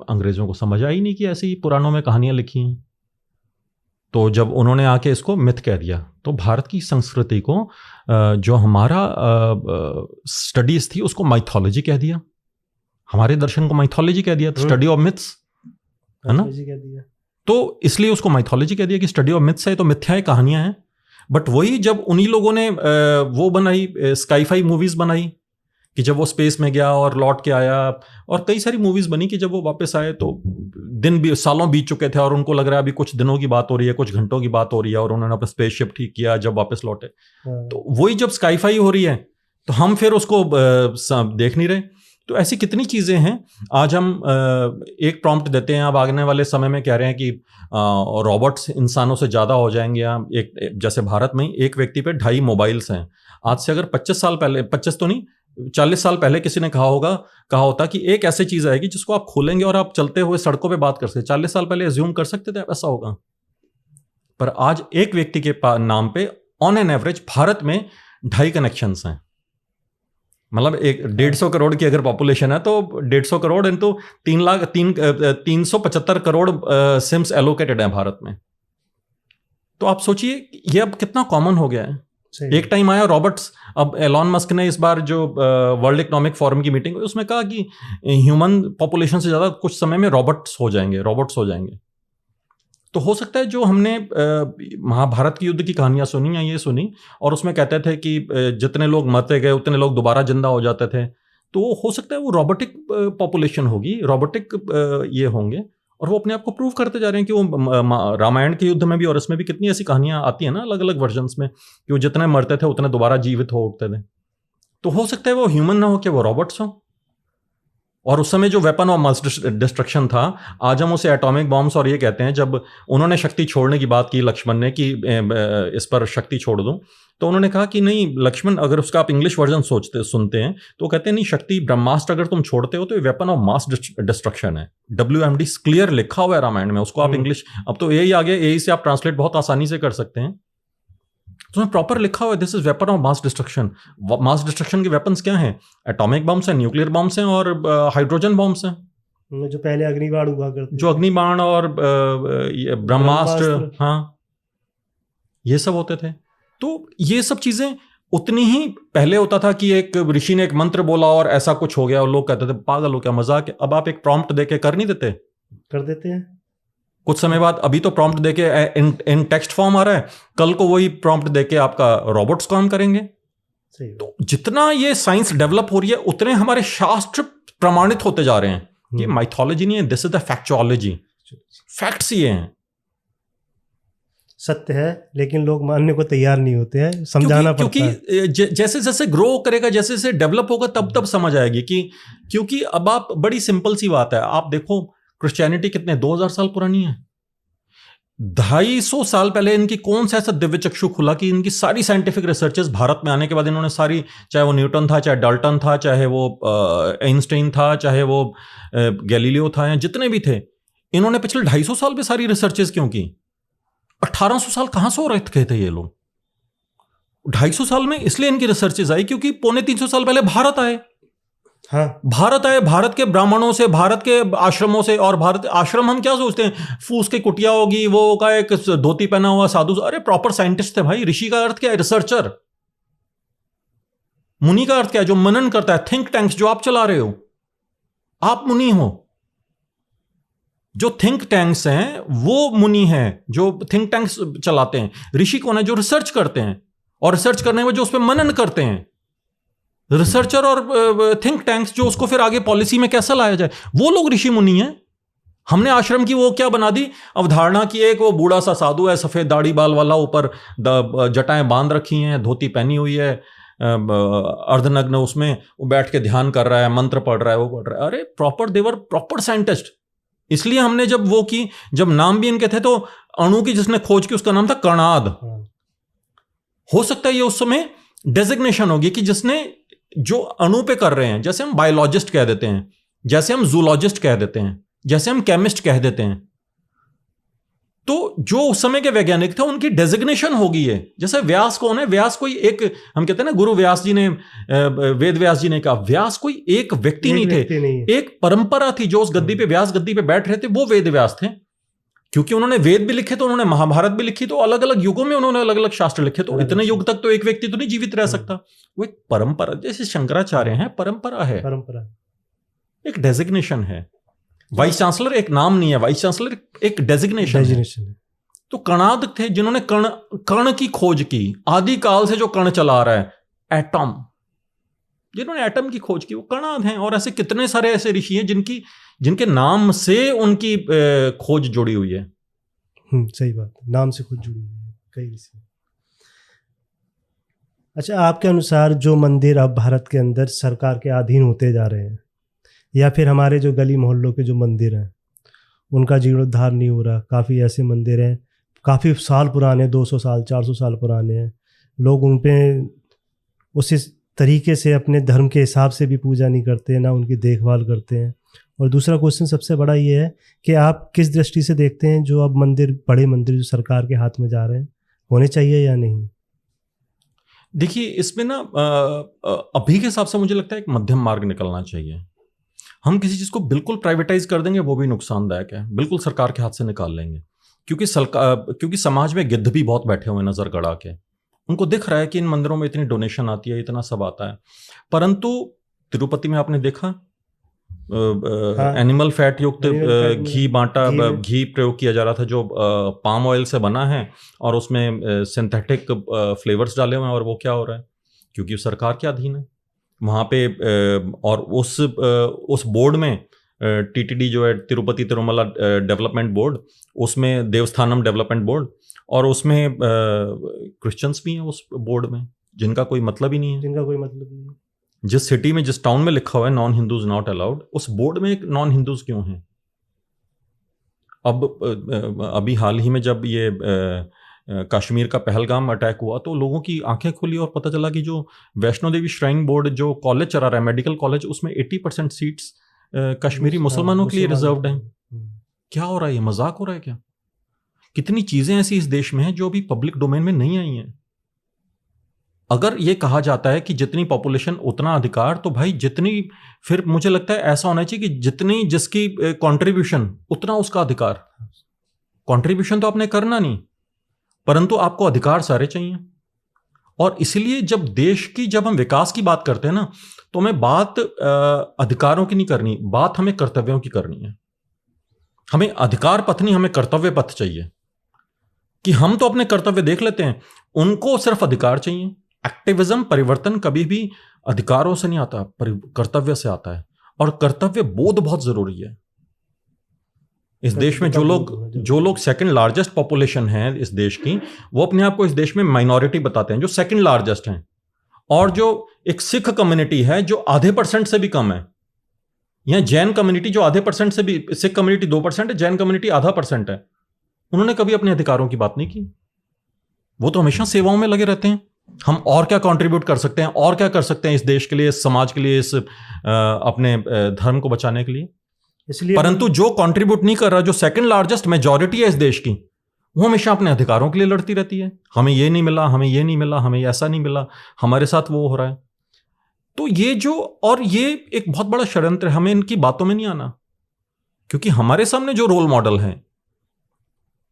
अंग्रेजों को समझ आई नहीं कि ऐसी पुराणों में कहानियां लिखी हैं। तो जब उन्होंने आके इसको मिथ कह दिया, तो भारत की संस्कृति को जो हमारा स्टडीज थी उसको माइथोलॉजी कह दिया, हमारे दर्शन को माइथोलॉजी कह दिया, स्टडी ऑफ मिथ्स, है ना। तो इसलिए उसको माइथोलॉजी कह दिया कि स्टडी ऑफ मिथ्स है, तो मिथ्याएं कहानियां हैं। बट वही जब उन्हीं लोगों ने वो बनाई, स्काईफाई मूवीज बनाई कि जब वो स्पेस में गया और लौट के आया, और कई सारी मूवीज बनी कि जब वो वापस आए तो दिन भी सालों बीत चुके थे और उनको लग रहा है अभी कुछ दिनों की बात हो रही है, कुछ घंटों की बात हो रही है, और उन्होंने अपना स्पेसशिप ठीक किया जब वापस लौटे। तो वही जब स्काईफाई हो रही है तो हम फिर उसको देख नहीं रहे। तो ऐसी कितनी चीजें हैं। आज हम एक प्रॉम्प्ट देते हैं, अब आने वाले समय में कह रहे हैं कि रोबोट्स इंसानों से ज्यादा हो जाएंगे। एक जैसे भारत में एक व्यक्ति पे 2.5 मोबाइल्स हैं। आज से अगर 25 साल पहले, 25 तो नहीं 40 साल पहले किसी ने कहा होता कि एक ऐसी चीज आएगी जिसको आप खोलेंगे और आप चलते हुए सड़कों पे बात कर सकते। 40 साल पहले एज्यूम कर सकते थे ऐसा होगा। पर आज एक व्यक्ति के नाम पे ऑन एन एवरेज भारत में 2.5 कनेक्शंस हैं। मतलब 150 करोड़ की अगर पॉपुलेशन है तो 150 crore into 375 crore sims allocated है भारत में। तो आप सोचिए ये अब कितना कॉमन हो गया है। एक टाइम आया रॉबर्ट्स, अब एलॉन मस्क ने इस बार जो वर्ल्ड इकोनॉमिक फोरम की मीटिंग हुई उसमें कहा कि ह्यूमन पॉपुलेशन से ज्यादा कुछ समय में रोबोट्स हो जाएंगे। तो हो सकता है जो हमने महाभारत की युद्ध की कहानियां सुनी या ये सुनी, और उसमें कहते थे कि जितने लोग मरते गए उतने लोग दोबारा जिंदा हो जाते थे, तो हो सकता है वो रोबोटिक पॉपुलेशन होगी, रोबोटिक ये होंगे। और वो अपने आप को प्रूव करते जा रहे हैं कि वो रामायण के युद्ध में भी और इसमें भी कितनी ऐसी कहानियां आती है ना अलग अलग वर्जन्स में, कि वो जितने मरते थे उतने दोबारा जीवित हो उठते थे। तो हो सकता है वो ह्यूमन ना हो, कि वो रॉबोट्स हो। और उस समय जो वेपन ऑफ मास डिस्ट्रक्शन था, आज हम उसे एटॉमिक बॉम्ब्स और ये कहते हैं। जब उन्होंने शक्ति छोड़ने की बात की लक्ष्मण ने कि इस पर शक्ति छोड़ दूं, तो उन्होंने कहा कि नहीं लक्ष्मण, अगर उसका आप इंग्लिश वर्जन सुनते हैं तो कहते हैं नहीं, शक्ति ब्रह्मास्त्र अगर तुम छोड़ते हो तो ये वेपन ऑफ मास डिस्ट्रक्शन है। WMD क्लियर लिखा हुआ है रामायण में, उसको आप इंग्लिश, अब तो यही आ गया, यही से आप ट्रांसलेट बहुत आसानी से कर सकते हैं। तो प्रॉपर लिखा हुआ है, this is weapon of mass destruction. Mass destruction के वेपन्स क्या हैं? एटॉमिक बॉम्ब्स हैं, न्यूक्लियर बॉम्ब्स हैं और हाइड्रोजन बॉम्ब्स हैं। जो पहले अग्निबाण हुआ करते, जो अग्निबाण और ब्रह्मास्त्र, हाँ, ये सब होते थे। तो ये सब चीजें उतनी ही पहले होता था कि एक ऋषि ने एक मंत्र बोला और ऐसा कुछ हो गया और लोग कहते थे पागल हो क्या, मजाक है। अब आप एक प्रॉम्प्ट देके कर नहीं देते? कर देते हैं। कुछ समय बाद अभी तो प्रॉम्प्ट देके इन टेक्स्ट फॉर्म आ रहा है, कल को वही प्रॉम्प्ट देके आपका रोबोट्स काम करेंगे। तो जितना ये साइंस डेवलप हो रही है उतने हमारे शास्त्र प्रमाणित होते जा रहे हैं। ये माइथोलॉजी नहीं है, दिस इज द फैक्चुअलॉजी। फैक्ट्स ये हैं, सत्य है, लेकिन लोग मानने को तैयार नहीं होते हैं, समझाना पड़ता है। क्योंकि जैसे जैसे ग्रो करेगा, जैसे जैसे डेवलप होगा, तब तब समझ आएगी कि, क्योंकि अब आप, बड़ी सिंपल सी बात है, आप देखो क्रिश्चियनिटी कितने 2000 साल पुरानी है। 250 साल पहले इनकी कौन सा ऐसा दिव्य चक्षु खुला कि इनकी सारी साइंटिफिक रिसर्चेस भारत में आने के बाद इन्होंने सारी, चाहे वो न्यूटन था, चाहे डाल्टन था, चाहे वो आइंस्टाइन था, चाहे वो गैलीलियो था, या जितने भी थे, इन्होंने पिछले 250 साल में सारी रिसर्चेस क्यों की? 1800 साल कहां से हो रहे थे ये लोग? 250 साल में इसलिए इनकी रिसर्चेस आई क्योंकि 350 साल पहले भारत आए। हाँ, भारत आए, भारत के ब्राह्मणों से, भारत के आश्रमों से। और भारत आश्रम हम क्या सोचते हैं, फूस की कुटिया होगी, वो का एक धोती पहना हुआ साधु। अरे प्रॉपर साइंटिस्ट थे भाई। ऋषि का अर्थ क्या है? रिसर्चर। मुनि का अर्थ क्या है? जो मनन करता है। थिंक टैंक्स जो आप चला रहे हो, आप मुनि हो। जो थिंक टैंक्स हैं वो मुनि हैं, जो थिंक टैंक्स चलाते हैं। ऋषि कौन है? जो रिसर्च करते हैं, और रिसर्च करने में जो उस पर मनन करते हैं। रिसर्चर और थिंक टैंक्स जो उसको फिर आगे पॉलिसी में कैसा लाया जाए, वो लोग ऋषि मुनि हैं। हमने आश्रम की वो क्या बना दी अवधारणा की, एक वो बूढ़ा सा साधु है, सफेद दाढ़ी बाल वाला, ऊपर जटाएं बांध रखी हैं, धोती पहनी हुई है, अर्धनग्न, उसमें वो बैठ के ध्यान कर रहा है, मंत्र पढ़ रहा है, वो पढ़ रहा है। अरे प्रॉपर, देवर प्रॉपर साइंटिस्ट। इसलिए हमने जब वो की, जब नाम भी इनके थे, तो अणु की जिसने खोज की उसका नाम था कर्णाद। हो सकता है ये उस समय डेजिग्नेशन होगी कि जिसने, जो अणु पे कर रहे हैं, जैसे हम बायोलॉजिस्ट कह देते हैं, जैसे हम जूलॉजिस्ट कह देते हैं, जैसे हम केमिस्ट कह देते हैं। तो जो उस समय के वैज्ञानिक थे उनकी डेजिग्नेशन होगी है। जैसे व्यास कौन है? व्यास कोई एक, हम कहते हैं ना गुरु व्यास जी ने, वेद व्यास जी ने कहा, व्यास कोई एक व्यक्ति नहीं थे, एक परंपरा थी। जो उस गद्दी पे, व्यास गद्दी पे बैठ रहे थे, वो वेद व्यास थे। क्योंकि उन्होंने वेद भी लिखे, तो उन्होंने महाभारत भी लिखी, तो अलग अलग युगों में उन्होंने अलग अलग शास्त्र लिखे, तो इतने युग तक तो एक व्यक्ति तो नहीं जीवित रह सकता। वो एक परंपरा, जैसे शंकराचार्य हैं, परंपरा है, परंपरा, एक डेजिग्नेशन है। वाइस चांसलर एक नाम नहीं है, वाइस चांसलर एक डेजिग्नेशन है। तो कणाद थे जिन्होंने कण की खोज की, आदिकाल से जो कण चला रहा है, एटम, जिन्होंने एटम की खोज की, वो कणाद हैं। और ऐसे कितने सारे ऐसे ऋषि हैं जिनके नाम से उनकी खोज जुड़ी हुई है। सही बात, नाम से खोज जुड़ी हुई है कई ऋषि। अच्छा, आपके अनुसार जो मंदिर अब भारत के अंदर सरकार के अधीन होते जा रहे हैं, या फिर हमारे जो गली मोहल्लों के जो मंदिर हैं उनका जीर्णोद्धार नहीं हो रहा, काफ़ी ऐसे मंदिर हैं काफ़ी साल पुराने, 200 साल 400 साल पुराने हैं, लोग उन पे उसी तरीके से अपने धर्म के हिसाब से भी पूजा नहीं करते, ना उनकी देखभाल करते हैं। और दूसरा क्वेश्चन सबसे बड़ा ये है कि आप किस दृष्टि से देखते हैं जो अब मंदिर, बड़े मंदिर जो सरकार के हाथ में जा रहे हैं, होने चाहिए या नहीं? देखिए, इसमें ना अभी के हिसाब से मुझे लगता है एक मध्यम मार्ग निकलना चाहिए। हम किसी चीज़ को बिल्कुल प्राइवेटाइज कर देंगे, वो भी नुकसानदायक है। बिल्कुल सरकार के हाथ से निकाल लेंगे, क्योंकि समाज में गिद्ध भी बहुत बैठे हुए नजर गड़ा के, उनको दिख रहा है कि इन मंदिरों में इतनी डोनेशन आती है, इतना सब आता है। परंतु तिरुपति में आपने देखा, एनिमल फैट युक्त घी बांटा, घी प्रयोग किया जा रहा था जो पाम ऑयल से बना है, और उसमें सिंथेटिक फ्लेवर्स डाले हुए हैं। और वो क्या हो रहा है? क्योंकि सरकार के अधीन है वहाँ पे। और उस बोर्ड में टीटीडी जो है, तिरुपति तिरुमला डेवलपमेंट बोर्ड, उसमें देवस्थानम डेवलपमेंट बोर्ड, और उसमें क्रिश्चियंस भी हैं उस बोर्ड में, जिनका कोई मतलब ही नहीं है। जिस सिटी में, जिस टाउन में लिखा हुआ है नॉन हिंदूज नॉट अलाउड, उस बोर्ड में नॉन हिंदूज क्यों हैं? अब अभी हाल ही में जब ये कश्मीर का पहलगाम अटैक हुआ, तो लोगों की आंखें खुली और पता चला कि जो वैष्णो देवी श्राइन बोर्ड जो कॉलेज चला रहा है, मेडिकल कॉलेज, उसमें 80% सीट्स कश्मीरी मुसलमानों के लिए रिजर्व्ड हैं। क्या हो रहा है? ये मजाक हो रहा है क्या? कितनी चीजें ऐसी इस देश में हैं जो अभी पब्लिक डोमेन में नहीं आई हैं। अगर ये कहा जाता है कि जितनी पॉपुलेशन उतना अधिकार, तो भाई जितनी, फिर मुझे लगता है ऐसा होना चाहिए कि जितनी जिसकी कंट्रीब्यूशन उतना उसका अधिकार। कंट्रीब्यूशन तो आपने करना नहीं, परंतु आपको अधिकार सारे चाहिए। और इसीलिए जब हम विकास की बात करते हैं ना, तो हमें बात अधिकारों की नहीं करनी, बात हमें कर्तव्यों की करनी है। हमें अधिकार पथ नहीं, हमें कर्तव्य पथ चाहिए। कि हम तो अपने कर्तव्य देख लेते हैं, उनको सिर्फ अधिकार चाहिए। एक्टिविज्म, परिवर्तन कभी भी अधिकारों से नहीं आता, कर्तव्य से आता है। और कर्तव्य बोध बहुत जरूरी है। इस देश में जो लोग सेकंड लार्जेस्ट पॉपुलेशन है इस देश की, वो अपने आप को इस देश में माइनॉरिटी बताते हैं, जो सेकंड लार्जेस्ट हैं। और जो एक सिख कम्युनिटी है जो आधे % से भी कम है, या जैन कम्युनिटी जो आधे % से भी, सिख कम्युनिटी 2% है, जैन कम्युनिटी आधा % है, उन्होंने कभी अपने अधिकारों की बात नहीं की। वो तो हमेशा सेवाओं में लगे रहते हैं। हम और क्या कंट्रीब्यूट कर सकते हैं, और क्या कर सकते हैं इस देश के लिए, इस समाज के लिए, इस अपने धर्म को बचाने के लिए। इसलिए परंतु जो कंट्रीब्यूट नहीं कर रहा, जो सेकंड लार्जेस्ट मेजॉरिटी है इस देश की, वो हमेशा अपने अधिकारों के लिए लड़ती रहती है। हमें ये नहीं मिला, हमें ये नहीं मिला, हमें ऐसा नहीं मिला, हमारे साथ वो हो रहा है। तो ये एक बहुत बड़ा षड्यंत्र है। हमें इनकी बातों में नहीं आना, क्योंकि हमारे सामने जो रोल मॉडल हैं,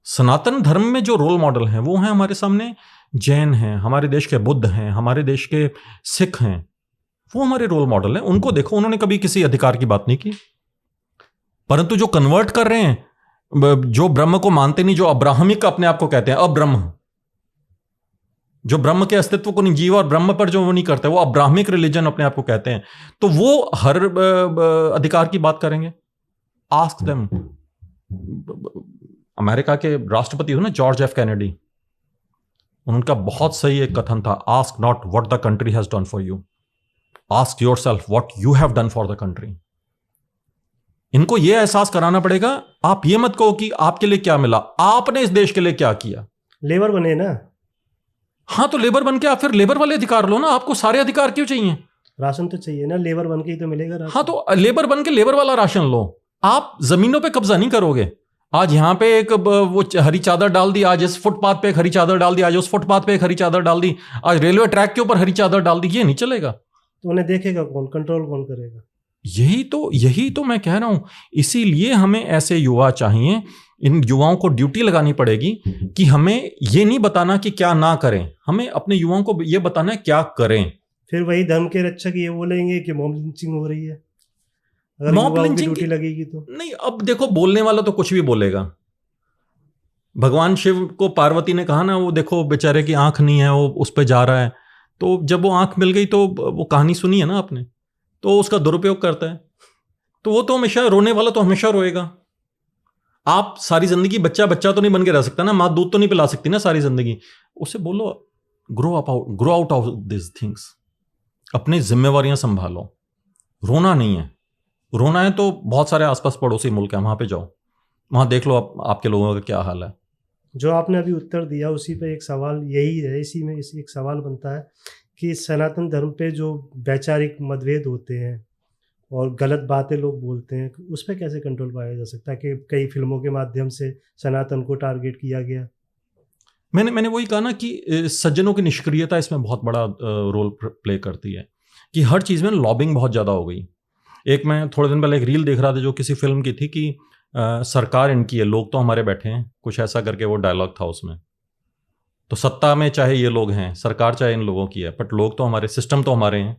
सनातन धर्म में जो रोल मॉडल हैं, वो हैं हमारे सामने जैन हैं, हमारे देश के बुद्ध हैं, हमारे देश के सिख हैं, वो हमारे रोल मॉडल हैं। उनको देखो, उन्होंने कभी किसी अधिकार की बात नहीं की। परंतु जो कन्वर्ट कर रहे हैं, जो ब्रह्म को मानते नहीं, जो अब्राहमिक अपने आप को कहते हैं, अब्रह्म, जो ब्रह्म के अस्तित्व को नहीं, जीव और ब्रह्म पर जो वो नहीं करते, वो अब्राहमिक रिलीजन अपने आप को कहते हैं, तो वो हर अधिकार की बात करेंगे। Ask them. अमेरिका के राष्ट्रपति हो ना, जॉर्ज एफ कैनेडी, उनका बहुत सही एक कथन था, ask not what the country has done for you, ask yourself what you have done for the country. इनको यह एहसास कराना पड़ेगा। आप ये मत कहो कि आपके लिए क्या मिला, आपने इस देश के लिए क्या किया। लेबर बने ना। हाँ, तो लेबर बन के आप फिर लेबर वाले अधिकार लो ना। आपको सारे अधिकार क्यों चाहिए? राशन तो चाहिए ना, लेबर बन के ही तो मिलेगा राशन। हाँ, तो लेबर बन के लेबर वाला राशन लो। आप जमीनों पे कब्जा नहीं करोगे, आज यहाँ पे एक वो हरी चादर डाल दी, आज इस फुटपाथ पे एक हरी चादर डाल दी, आज उस फुटपाथ पे एक हरी चादर डाल दी, आज रेलवे ट्रैक के ऊपर हरी चादर डाल दी, ये नहीं चलेगा। तो उन्हें देखेगा कौन, कंट्रोल कौन करेगा? यही तो मैं कह रहा हूं। इसीलिए हमें ऐसे युवा चाहिए, इन युवाओं को ड्यूटी लगानी पड़ेगी कि हमें ये नहीं बताना कि क्या ना करें, हमें अपने युवाओं को ये बताना है क्या करें। फिर वही धर्म के रक्षक ये बोलेंगे कि मॉब लिंचिंग हो रही है, अगर मॉब युवाओं की लिंचिंग ड्यूटी लगेगी तो। नहीं, अब देखो बोलने वाला तो कुछ भी बोलेगा। भगवान शिव को पार्वती ने कहा ना, वो देखो बेचारे की आंख नहीं है, वो उस पर जा रहा है, तो जब वो आंख मिल गई तो वो कहानी सुनी है ना आपने, तो उसका दुरुपयोग करता है, तो वो तो हमेशा रोने वाला तो हमेशा रोएगा। आप सारी जिंदगी बच्चा तो नहीं बन के रह सकता ना, माँ दूध तो नहीं पिला सकती ना सारी जिंदगी। उसे बोलो grow out of this things, अपनी जिम्मेवारियां संभालो। रोना नहीं है, रोना है तो बहुत सारे आसपास पड़ोसी मुल्क हैं, वहां पे जाओ, वहां देख लो आपके लोगों का क्या हाल है। जो आपने अभी उत्तर दिया उसी पे एक सवाल यही है, इसी में एक सवाल बनता है कि सनातन धर्म पे जो वैचारिक मतभेद होते हैं और गलत बातें लोग बोलते हैं, उस पर कैसे कंट्रोल पाया जा सकता है कि कई फिल्मों के माध्यम से सनातन को टारगेट किया गया? मैंने वही कहा ना कि सज्जनों की निष्क्रियता इसमें बहुत बड़ा रोल प्ले करती है, कि हर चीज़ में लॉबिंग बहुत ज़्यादा हो गई। एक मैं थोड़े दिन पहले एक रील देख रहा था जो किसी फिल्म की थी कि सरकार इनकी है, लोग तो हमारे बैठे हैं, कुछ ऐसा करके वो डायलॉग था उसमें। तो सत्ता में चाहे ये लोग हैं, सरकार चाहे इन लोगों की है, बट लोग तो हमारे, सिस्टम तो हमारे हैं।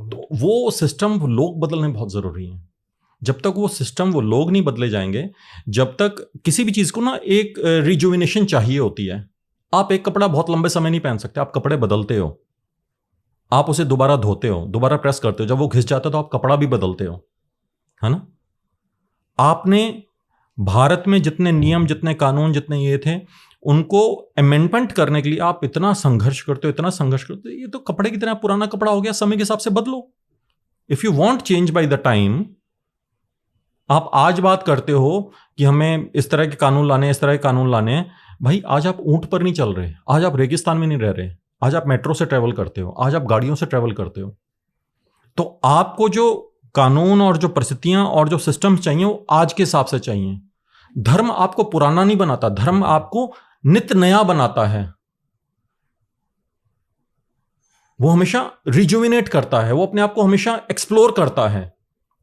तो वो सिस्टम, वो लोग बदलने बहुत ज़रूरी हैं। जब तक वो सिस्टम, वो लोग नहीं बदले जाएंगे, जब तक किसी भी चीज़ को ना एक रिजुविनेशन चाहिए होती है। आप एक कपड़ा बहुत लंबे समय नहीं पहन सकते, आप कपड़े बदलते हो, आप उसे दोबारा धोते हो, दोबारा प्रेस करते हो, जब वो घिस जाता है तो आप कपड़ा भी बदलते हो, है ना। आपने भारत में जितने नियम, जितने कानून, जितने ये थे, उनको अमेंडमेंट करने के लिए आप इतना संघर्ष करते हो, ये तो कपड़े की तरह पुराना कपड़ा हो गया, समय के हिसाब से बदलो। If you want change by the time, आप आज बात करते हो कि हमें इस तरह के कानून लाने, इस तरह के कानून लाने हैं। भाई आज आप ऊंट पर नहीं चल रहे, आज आप रेगिस्तान में नहीं रह रहे, आज आप मेट्रो से ट्रेवल करते हो, आज आप गाड़ियों से ट्रेवल करते हो। तो आपको जो कानून और जो परिस्थितियां और जो सिस्टम्स चाहिए वो आज के हिसाब से चाहिए। धर्म आपको पुराना नहीं बनाता, धर्म आपको नित्य नया बनाता है। वो हमेशा रिजुविनेट करता है, वो अपने आप को हमेशा एक्सप्लोर करता है।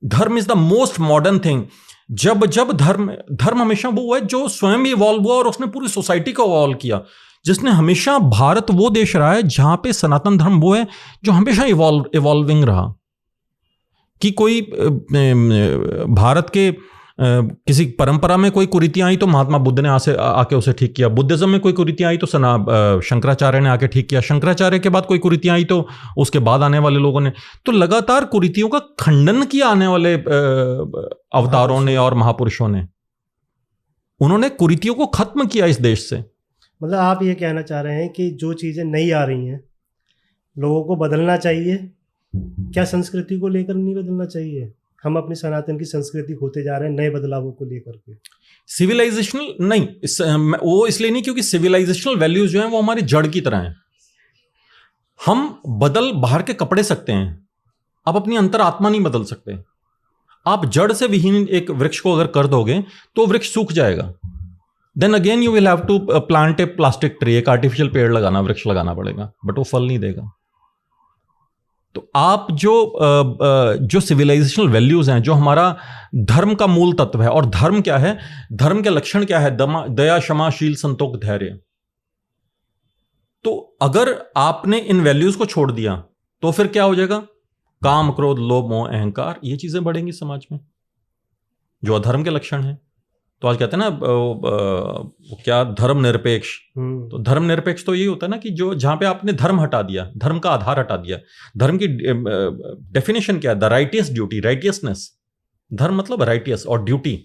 धर्म is the most modern thing. जब धर्म हमेशा वो है जो स्वयं भी इवॉल्व हुआ और उसने पूरी सोसाइटी को इवॉल्व किया, जिसने हमेशा, भारत वो देश रहा है जहां पे सनातन धर्म वो है जो हमेशा इवॉल्विंग रहा। कि कोई भारत के किसी परंपरा में कोई कुरीतियां आई तो महात्मा बुद्ध ने आके उसे ठीक किया, बुद्धिज्म में कोई कुरीतियां आई तो शंकराचार्य ने आके ठीक किया, शंकराचार्य के बाद कोई कुरीतियां आई तो उसके बाद आने वाले लोगों ने, तो लगातार कुरीतियों का खंडन किया आने वाले अवतारों ने और महापुरुषों ने। उन्होंने कुरीतियों को खत्म किया इस देश से। मतलब आप ये कहना चाह रहे हैं कि जो चीज़ें नई आ रही हैं लोगों को बदलना चाहिए, क्या संस्कृति को लेकर नहीं बदलना चाहिए? हम अपनी सनातन की संस्कृति होते जा रहे हैं नए बदलावों को लेकर के। सिविलाइजेशनल नहीं, वो इसलिए नहीं क्योंकि सिविलाइजेशनल वैल्यूज जो हैं वो हमारी जड़ की तरह हैं। हम बदल बाहर के कपड़े सकते हैं, आप अपनी अंतरात्मा नहीं बदल सकते। आप जड़ से विहीन एक वृक्ष को अगर कर दोगे तो वृक्ष सूख जाएगा। Then again you will have to plant a plastic tree, एक आर्टिफिशियल पेड़ लगाना, वृक्ष लगाना पड़ेगा, बट वो फल नहीं देगा। तो आप जो सिविलाइजेशनल वैल्यूज हैं, जो हमारा धर्म का मूल तत्व है, और धर्म क्या है, धर्म के लक्षण क्या है, दया, क्षमा, शील, संतोष, धैर्य। तो अगर आपने इन वैल्यूज को छोड़ दिया तो फिर क्या हो जाएगा? काम, क्रोध, लोभ, मोह, अहंकार, ये चीजें बढ़ेंगी समाज में, जो अधर्म के लक्षण हैं। तो आज कहते हैं ना क्या, धर्म निरपेक्ष। तो धर्म निरपेक्ष तो यही होता है ना कि जो जहां पे आपने धर्म हटा दिया, धर्म का आधार हटा दिया। धर्म की डेफिनेशन क्या है? The righteous duty, righteousness. धर्म मतलब राइटियस और ड्यूटी।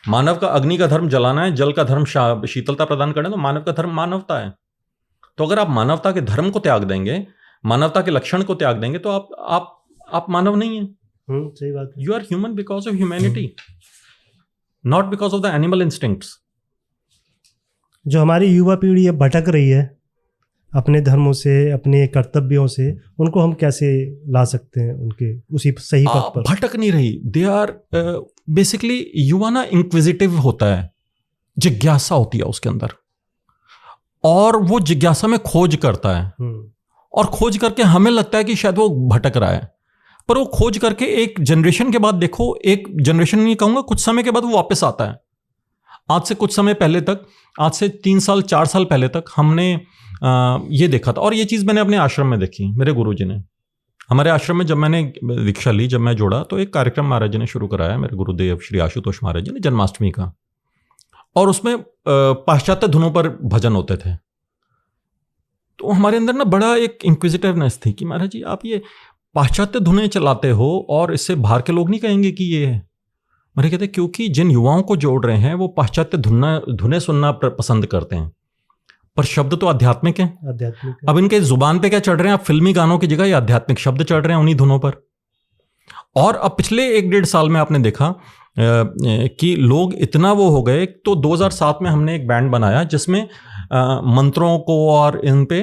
मानव का अग्नि का धर्म जलाना है, जल का धर्म शीतलता प्रदान करना है, तो मानव का धर्म मानवता है। तो अगर आप मानवता के धर्म को त्याग देंगे, मानवता के लक्षण को त्याग देंगे, तो आप मानव नहीं है। सही बात है। You are human because of humanity, not because of the animal instincts. जो हमारी युवा पीढ़ी है भटक रही है, अपने धर्मों से, अपने कर्तव्यों से उनको हम कैसे ला सकते हैं उनके उसी सही पथ पर? भटक नहीं रही। दे आर बेसिकली, युवा ना इंक्विजिटिव होता है, जिज्ञासा होती है उसके अंदर, और वो जिज्ञासा में खोज करता है, और खोज करके हमें लगता है कि शायद वो भटक रहा है, पर वो खोज करके एक जनरेशन के बाद देखो, एक जनरेशन नहीं कहूंगा, कुछ समय के बाद वो वापस आता है। आज से कुछ समय पहले तक, आज से 3 साल 4 साल पहले तक हमने ये देखा था, और ये चीज़ मैंने अपने आश्रम में देखी। मेरे गुरुजी ने, हमारे आश्रम में जब मैंने दीक्षा ली, जब मैं जुड़ा, तो एक कार्यक्रम महाराज जी ने शुरू कराया, मेरे गुरुदेव श्री आशुतोष महाराज जी ने, जन्माष्टमी का, और उसमें पाश्चात्य धुनों पर भजन होते थे। तो हमारे अंदर ना बड़ा एक इंक्विजिटिवनेस थी कि महाराज जी आप ये पाश्चात्य धुनें चलाते हो और इससे बाहर के लोग नहीं कहेंगे कि ये है? मेरे कहते क्योंकि जिन युवाओं को जोड़ रहे हैं वो पाश्चात्य धुनें सुनना पसंद करते हैं, पर शब्द तो आध्यात्मिक हैं। आध्यात्मिक है। अब इनके जुबान पे क्या चढ़ रहे हैं? अब फिल्मी गानों की जगह ये आध्यात्मिक शब्द चढ़ रहे हैं उन्हीं धुनों पर। और अब पिछले 1-1.5 साल में आपने देखा कि लोग इतना वो हो गए। तो 2007 में हमने एक बैंड बनाया जिसमें मंत्रों को और इन पे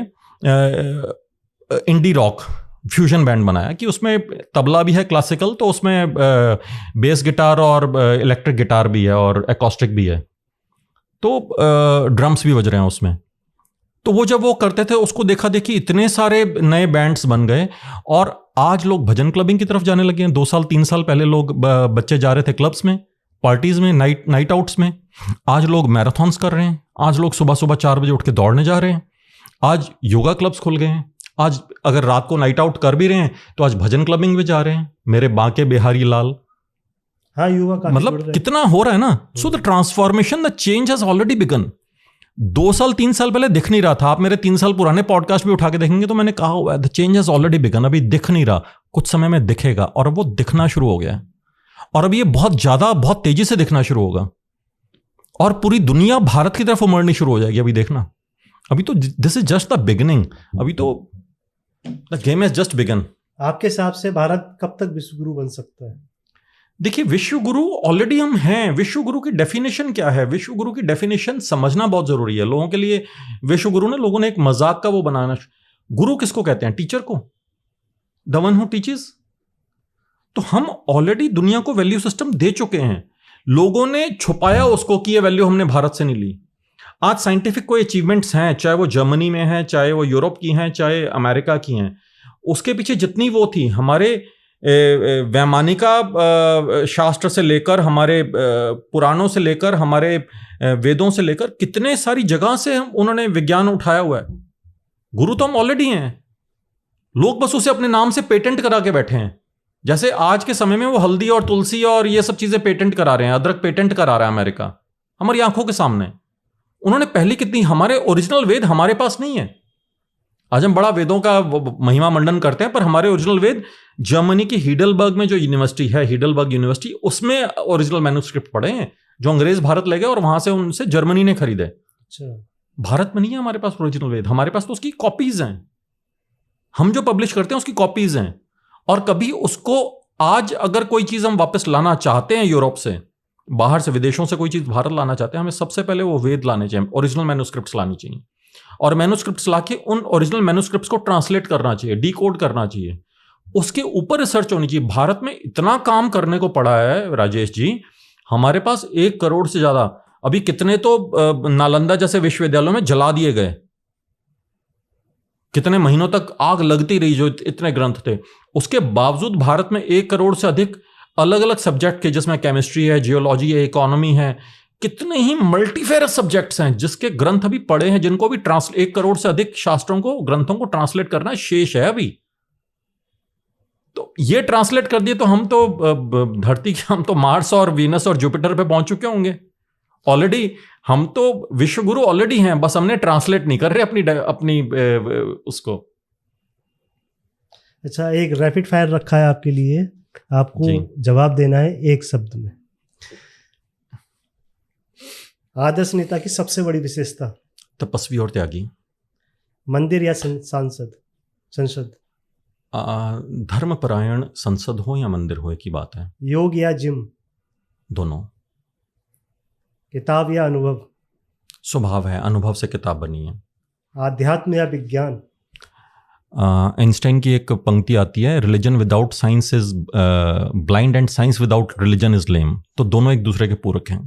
इंडी रॉक फ्यूजन बैंड बनाया, कि उसमें तबला भी है क्लासिकल, तो उसमें बेस गिटार और इलेक्ट्रिक गिटार भी है और एकॉस्टिक भी है, तो ड्रम्स भी बज रहे हैं उसमें। तो वो जब वो करते थे उसको देखा देखी इतने सारे नए बैंड्स बन गए, और आज लोग भजन क्लबिंग की तरफ जाने लगे हैं। 2 साल 3 साल पहले लोग बच्चे जा रहे थे क्लब्स में, पार्टीज में, नाइट आउट्स में। आज लोग मैराथन्स कर रहे हैं, आज लोग सुबह सुबह 4 बजे उठ के दौड़ने जा रहे हैं, आज योगा क्लब्स खुल गए हैं, आज अगर रात को नाइट आउट कर भी रहे हैं तो आज भजन क्लबिंग में जा रहे हैं। मेरे बांके बिहारी लाल, हाँ, युवा काफी बढ़ मतलब रहे हैं। कितना हो रहा है ना। So the transformation, the change has already begun. 2 साल 3 साल पहले दिख नहीं रहा था। आप मेरे 3 साल पुराने पॉडकास्ट भी उठा के देखेंगे तो मैंने कहा हुआ है the change has already begun. अभी दिख नहीं रहा, कुछ समय में दिखेगा, और अब वो दिखना शुरू हो गया है, और अभी ये बहुत ज्यादा, बहुत तेजी से दिखना शुरू होगा, और पूरी दुनिया भारत की तरफ उमड़नी शुरू हो जाएगी। अभी देखना, अभी तो this is just the beginning, अभी तो the game has just begun. आपके हिसाब से भारत कब तक विश्व गुरु बन सकता है? देखिए, विश्व गुरु ऑलरेडी हम हैं। विश्व गुरु की डेफिनेशन क्या है? विश्व गुरु की डेफिनेशन समझना बहुत जरूरी है लोगों के लिए। विश्व गुरु ने, लोगों ने एक मजाक का वो बनाना, गुरु किसको कहते हैं? टीचर को, द वन हु टीचेस। तो हम ऑलरेडी दुनिया को वैल्यू सिस्टम दे चुके हैं, लोगों ने छुपाया उसको कि ये वैल्यू हमने भारत से नहीं ली। आज साइंटिफिक कोई अचीवमेंट्स हैं, चाहे वो जर्मनी में है, चाहे वो यूरोप की हैं, चाहे अमेरिका की हैं, उसके पीछे जितनी वो थी, हमारे वैमानिका शास्त्र से लेकर, हमारे पुराणों से लेकर, हमारे वेदों से लेकर, कितने सारी जगह से उन्होंने विज्ञान उठाया हुआ है। गुरु तो हम ऑलरेडी हैं, लोग बस उसे अपने नाम से पेटेंट करा के बैठे हैं। जैसे आज के समय में वो हल्दी और तुलसी और ये सब चीजें पेटेंट करा रहे हैं, अदरक पेटेंट करा रहा है अमेरिका, हमारी आंखों के सामने। उन्होंने पहले कितनी, हमारे ओरिजिनल वेद हमारे पास नहीं है। आज हम बड़ा वेदों का महिमा मंडन करते हैं, पर हमारे ओरिजिनल वेद जर्मनी की हीडलबर्ग में जो यूनिवर्सिटी है, हीडलबर्ग यूनिवर्सिटी, उसमें ओरिजिनल मैन्युस्क्रिप्ट पड़े हैं जो अंग्रेज भारत ले गए और वहां से उनसे जर्मनी ने खरीदे। अच्छा, भारत में नहीं है हमारे पास ओरिजिनल वेद, हमारे पास तो उसकी कॉपीज हैं। हम जो पब्लिश करते हैं उसकी कॉपीज हैं, और कभी उसको, आज अगर कोई चीज हम वापस लाना चाहते हैं यूरोप से, बाहर से, विदेशों से कोई चीज भारत लाना चाहते हैं, हमें सबसे पहले वो वेद लाने चाहिए, ओरिजिनल मैन्युस्क्रिप्ट्स लानी चाहिए, और मैन्युस्क्रिप्ट्स लाके उन ओरिजिनल मैन्युस्क्रिप्ट्स को ट्रांसलेट करना चाहिए, डीकोड करना चाहिए, उसके ऊपर रिसर्च होनी चाहिए। भारत में इतना काम करने को पड़ा है राजेश जी, हमारे पास 1 करोड़ से ज्यादा, अभी कितने तो नालंदा जैसे विश्वविद्यालयों में जला दिए गए, कितने महीनों तक आग लगती रही, जो इतने ग्रंथ थे। उसके बावजूद भारत में 1 करोड़ से अधिक अलग अलग सब्जेक्ट के, जिसमें केमिस्ट्री है, जियोलॉजी है, इकोनॉमी है, कितने ही मल्टीफेरस सब्जेक्ट्स हैं जिसके ग्रंथ अभी पड़े हैं, जिनको भी 1 करोड़ से अधिक शास्त्रों को, ग्रंथों को ट्रांसलेट करना शेष है अभी। तो ये ट्रांसलेट कर दिए तो हम तो धरती के, हम तो मार्स और वीनस और जुपिटर पे पहुंच चुके होंगे ऑलरेडी। हम तो विश्व गुरु ऑलरेडी हैं, बस हमने ट्रांसलेट नहीं कर रहे अपनी उसको। अच्छा, एक रैपिड फायर रखा है आपके लिए, आपको जवाब देना है एक शब्द में। आदर्श नेता की सबसे बड़ी विशेषता? तपस्वी और त्यागी। मंदिर या संसद? धर्मपरायण संसद हो या मंदिर हो, एक ही बात है। योग या जिम? दोनों। किताब या अनुभव? स्वभाव है, अनुभव से किताब बनी है। आध्यात्म या विज्ञान? आइंस्टाइन की एक पंक्ति आती है, religion without science is blind and science without religion is lame. तो दोनों एक दूसरे के पूरक हैं।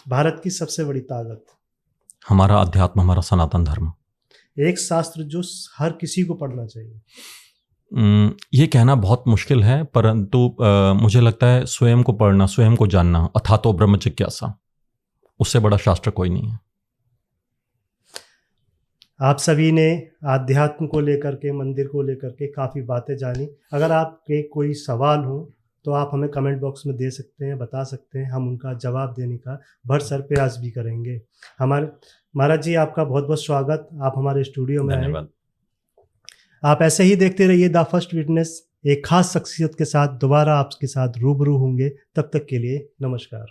भारत की सबसे बड़ी ताकत? हमारा अध्यात्म, हमारा सनातन धर्म। एक शास्त्र जो हर किसी को पढ़ना चाहिए? ये कहना बहुत मुश्किल है, परंतु मुझे लगता है स्वयं को पढ़ना, स्वयं को जानना, अथातो ब्रह्म जिज्ञासा, उससे बड़ा शास्त्र कोई नहीं है। आप सभी ने आध्यात्म को लेकर के, मंदिर को लेकर के काफ़ी बातें जानी। अगर आपके कोई सवाल हो तो आप हमें कमेंट बॉक्स में दे सकते हैं, बता सकते हैं, हम उनका जवाब देने का भरसक प्रयास भी करेंगे। हमारे महाराज जी, आपका बहुत बहुत स्वागत, आप हमारे स्टूडियो में आए। धन्यवाद। आप ऐसे ही देखते रहिए द फर्स्ट विटनेस। एक खास शख्सियत के साथ दोबारा आपके साथ रूबरू होंगे। तब तक के लिए नमस्कार।